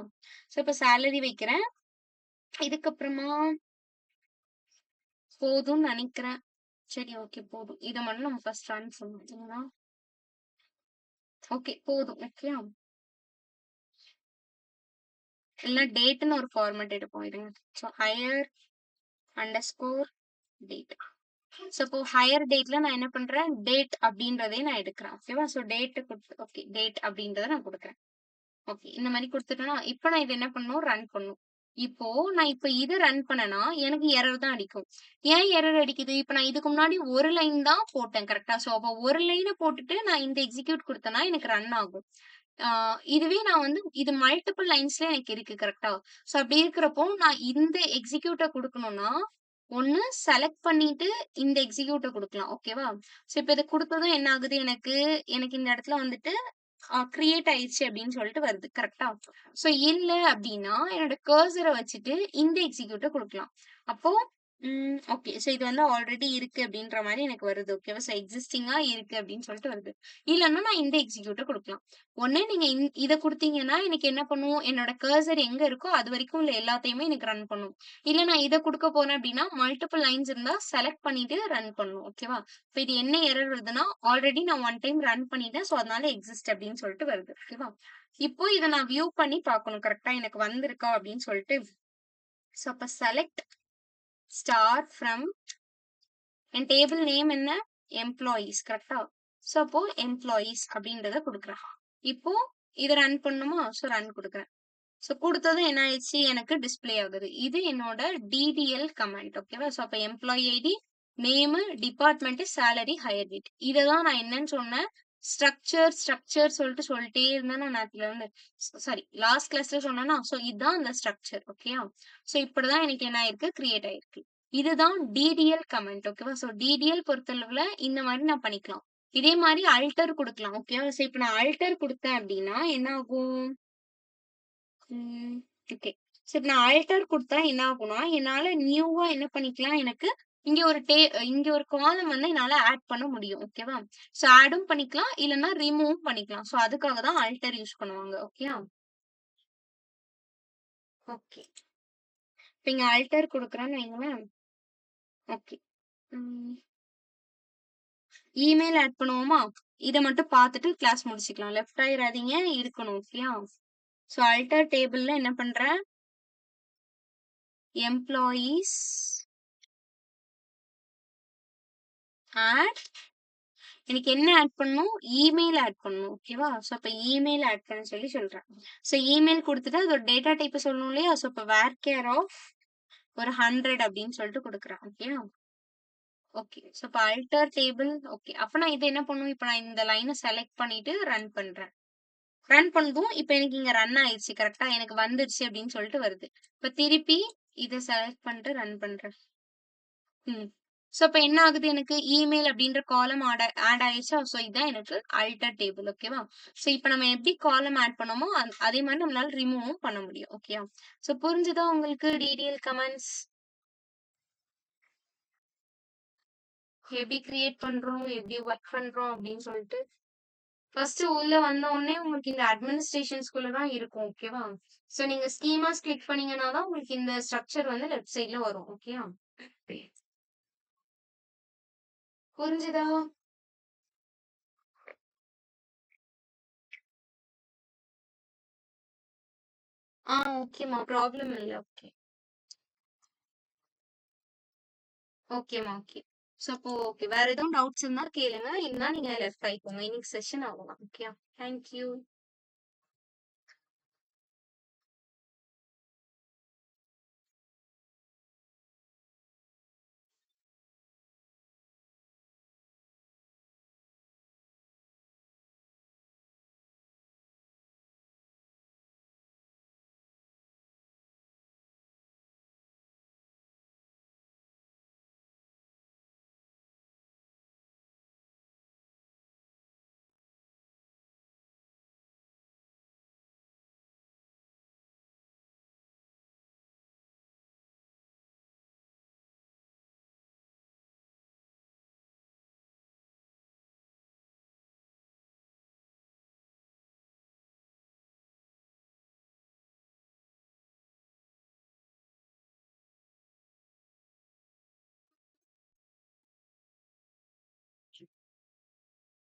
சோ இப்ப சேலரி வைக்கிறேன். இதுக்கப்புறமா போதும்னு நெனைக்கிறேன். சரி ஓகே போதும். இத மட்டும் நம்ம ஃபர்ஸ்ட் ரன் பண்ணணும். ஓகே போதும். ஓகேயா? இல்ல டேட்ன்னு ஒரு ஃபார்மேட் எடுப்போம் இருங்க. So higher underscore date. So இப்போ ஹையர் டேட்ல நான் என்ன பண்றேன், டேட் அப்படின்றதையும் நான் எடுக்கிறேன். ஓகேவா? சோ டேட் குடுத்து ஓகே டேட் அப்படின்றத நான் குடுக்குறேன். ஓகே. இந்த மாரி குடுத்துட்டேனா, இப்ப நான் இத என்ன பண்ணணும், ரன் பண்ணணும். இப்போ நான் இப்ப இத ரன் பண்ணனா, எனக்கு எரர் தான் அடிக்கும். ஏன் எரர் அடிக்குது? இப்ப நான் இதுக்கு முன்னாடி ஒரு லைன் தான் போட்டேன். கரெக்ட்டா? சோ அப்ப ஒரு லைன போட்டுட்டு நான் இந்த எக்ஸிக்யூட் குடுத்தேன்னா எனக்கு ரன் ஆகும். ஆ இதுவே நான் வந்து இது மல்டிபிள் லைன்ஸ்ல எனக்கு இருக்கு. கரெக்ட்டா? சோ அப்படி இருக்கிறப்போ, நான் இந்த எக்ஸிக்யூட்ட குடுக்கணும்னா, ஒண்ணு செலக்ட் பண்ணிட்டு இந்த எக்ஸிக்யூட்ட குடுக்கலாம். ஓகேவா? சோ இப்ப இத குடுத்ததும் என்ன ஆகுது எனக்கு, எனக்கு இந்த இடத்துல வந்துட்டு கிரியேட் ஆயிருச்சு அப்படின்னு சொல்லிட்டு வருது. கரெக்ட்டா? சோ இல்ல அப்படின்னா, என்னோட கர்சர வச்சுட்டு இந்த எக்ஸிக்யூட்ட குடுக்கலாம். அப்போ ஓகே. சோ இது வந்து ஆல்ரெடி இருக்கு அப்படின்ற மாரி எனக்கு வருது. ஓகேவா? சோ எக்ஸிஸ்டிங்கா இருக்கு அப்படின்னு சொல்லிட்டு வருது. இல்லன்னா நான் இந்த எக்ஸிக்யூட்ட குடுக்கலாம். ஒண்ணு நீங்க இத குடுத்தீங்கன்னா, எனக்கு என்ன பண்ணும், என்னோட கர்சர் எங்க இருக்கோ அது வரைக்கும் உள்ள எல்லாத்தையுமே எனக்கு ரன் பண்ணும். இல்ல நான் இத குடுக்க போறேன் அப்படின்னா, மல்டிபிள் லைன்ஸ் இருந்தா செலக்ட் பண்ணிட்டு ரன் பண்ணணும். ஓகேவா? இப்ப இது என்ன எரர் வருதுன்னா, ஆல்ரெடி நான் ஒன் டைம் ரன் பண்ணிட்டேன். சோ அதனால எக்ஸிஸ்ட் அப்படின்னு சொல்லிட்டு வருது. ஓகேவா? இப்போ இத நான் வியூ பண்ணி பார்க்கணும். கரெக்ட்டா எனக்கு வந்திருக்கா அப்படின்னு சொல்லிட்டு. சோ அப்ப செலக்ட் ஸ்டார் ஃப்ரம் என் டேபிள் நேம் என்ன? எம்ப்ளாயீஸ். கரெக்ட்டா? சோ அப்போ எம்ப்ளாயீஸ் அப்படின்றத குடுக்குறேன். இப்போ இத ரன் பண்ணணுமா? சோ ரன் குடுக்குறேன். சோ குடுத்ததும் என்ன ஆயிடுச்சு? எனக்கு டிஸ்ப்ளே ஆகுது. இது என்னோட டிடிஎல் கமாண்ட். ஓகேவா? சோ அப்ப employee ID, name, department, salary, hire date. இத தான் நான் என்னன்னு சொன்னேன். ஸ்ட்ரக்சர் சொல்லிட்டு சொல்லிட்டே இருந்தேன் நான் நேத்துல இருந்து. சாரி லாஸ்ட் கிளாஸ்ல சொன்னேனா? சோ இதான் அந்த ஸ்ட்ரக்சர். ஓகேயா? சோ இப்படிதான் எனக்கு என்ன ஆயிருக்கு? கிரியேட் ஆயிருக்கு. இதுதான் டிடிஎல் கமெண்ட். ஓகேவா? சோ டிடிஎல் பொறுத்தளவுல இந்த மாரி நான் பண்ணிக்கலாம். இதே மாரி அல்டர் குடுக்கலாம். ஓகேவா? சோ இப்ப நான் அல்டர் குடுத்தேன் அப்டின்னா என்ன ஆகும்? ம். ஓகே. சோ இப்ப நான் அல்டர் குடுத்தா என்ன ஆகும்னா, என்னால நியூவா என்ன பண்ணிக்கலாம், எனக்கு இங்க ஒரு இங்க ஒரு காலம் வந்து என்னால ஆட் பண்ண முடியும். ஓகேவா? சோ ஆடும் பண்ணிக்கலாம், இல்லன்னா ரிமூவும் பண்ணிக்கலாம். சோ அதுக்காக தான் அல்டர் யூஸ் பண்ணுவாங்க. ஓகேயா? ஓகே. இப்ப இங்க அல்டர் குடுக்குறேன்னு வைங்களேன். ஓகே. ம். இமெயில் ஆட் பண்ணுவோமா? இத மட்டும் பார்த்துட்டு கிளாஸ் முடிச்சுக்கலாம். லெஃப்ட் ஆயிராதீங்க, இருக்கணும். ஓகேயா? சோ அல்டர் டேபிள்ல என்ன பண்றேன், எம்ப்ளாயீஸ் ஆட் எனக்கு என்ன ஆட் பண்ணணும்? இமெயில் ஆட் பண்ணணும். ஓகேவா? சோ அப்ப இமெயில் ஆட் பண்ண சொல்லி சொல்றேன். சோ இமெயில் குடுத்துட்டு அதோட டேட்டா டைப் சொல்லணும் இல்லையா? சோ அப்ப வேர் கேர் ஆஃப் ஒரு 100 அப்படின்னு சொல்லிட்டு குடுக்குறேன். ஓகேயா? ஓகே. சோ இப்ப அல்டர் டேபிள் ஓகே. அப்ப நான் இத என்ன பண்ணணும்? இப்ப நான் இந்த லைன செலக்ட் பண்ணிட்டு ரன் பண்றேன். ரன் பண்ணதும் இப்ப எனக்கு இங்க ரன் ஆயிருச்சு. கரெக்ட்டா? எனக்கு வந்துருச்சு அப்படின்னு சொல்லிட்டு வருது. இப்ப திருப்பி இத செலக்ட் பண்ணிட்டு ரன் பண்றேன். ம். சோ அப்ப என்ன ஆகுது எனக்கு இமெயில் அப்படின்ற காலம் ஆட் ஆயிருச்சா? சோ இதான் எனக்கு அல்டர் டேபிள் ஓகேவா? சோ இப்ப நம்ம எப்படி காலம் ஆட் பண்ணோமோ, அதே மாரி நம்மளால ரிமூவும் பண்ண முடியும். ஓகேயா? சோ புரிஞ்சுதா உங்களுக்கு டிடிஎல் கமாண்ட்ஸ் எப்படி கிரியேட் பண்றோம், எப்படி வொர்க் பண்றோம் அப்படின்னு சொல்லிட்டு? ஃபர்ஸ்ட் உள்ள வந்த உடனே உங்களுக்கு இந்த அட்மினிஸ்ட்ரேஷன்ஸ்குள்ள தான் இருக்கும். ஓகேவா? சோ நீங்க ஸ்கீமாஸ் கிளிக் பண்ணீங்கன்னா தான் உங்களுக்கு இந்த ஸ்ட்ரக்சர் வந்து லெஃப்ட் சைட்ல வரும். ஓகேயா? புரிஞ்சுதா? ஓகேம்மா. ப்ராப்ளம் இல்ல. ஓகே. ஓகேம்மா, ஓகே. சோ அப்போ ஓகே. வேற எதுவும் டவுட்ஸ் இருந்தா கேளுங்க. இல்லன்னா நீங்க லெஃப்ட் ஆயிக்கோங்க. இன்னைக்கு செஷன் அவ்வளவுதான். ஓகேயா? Thank you.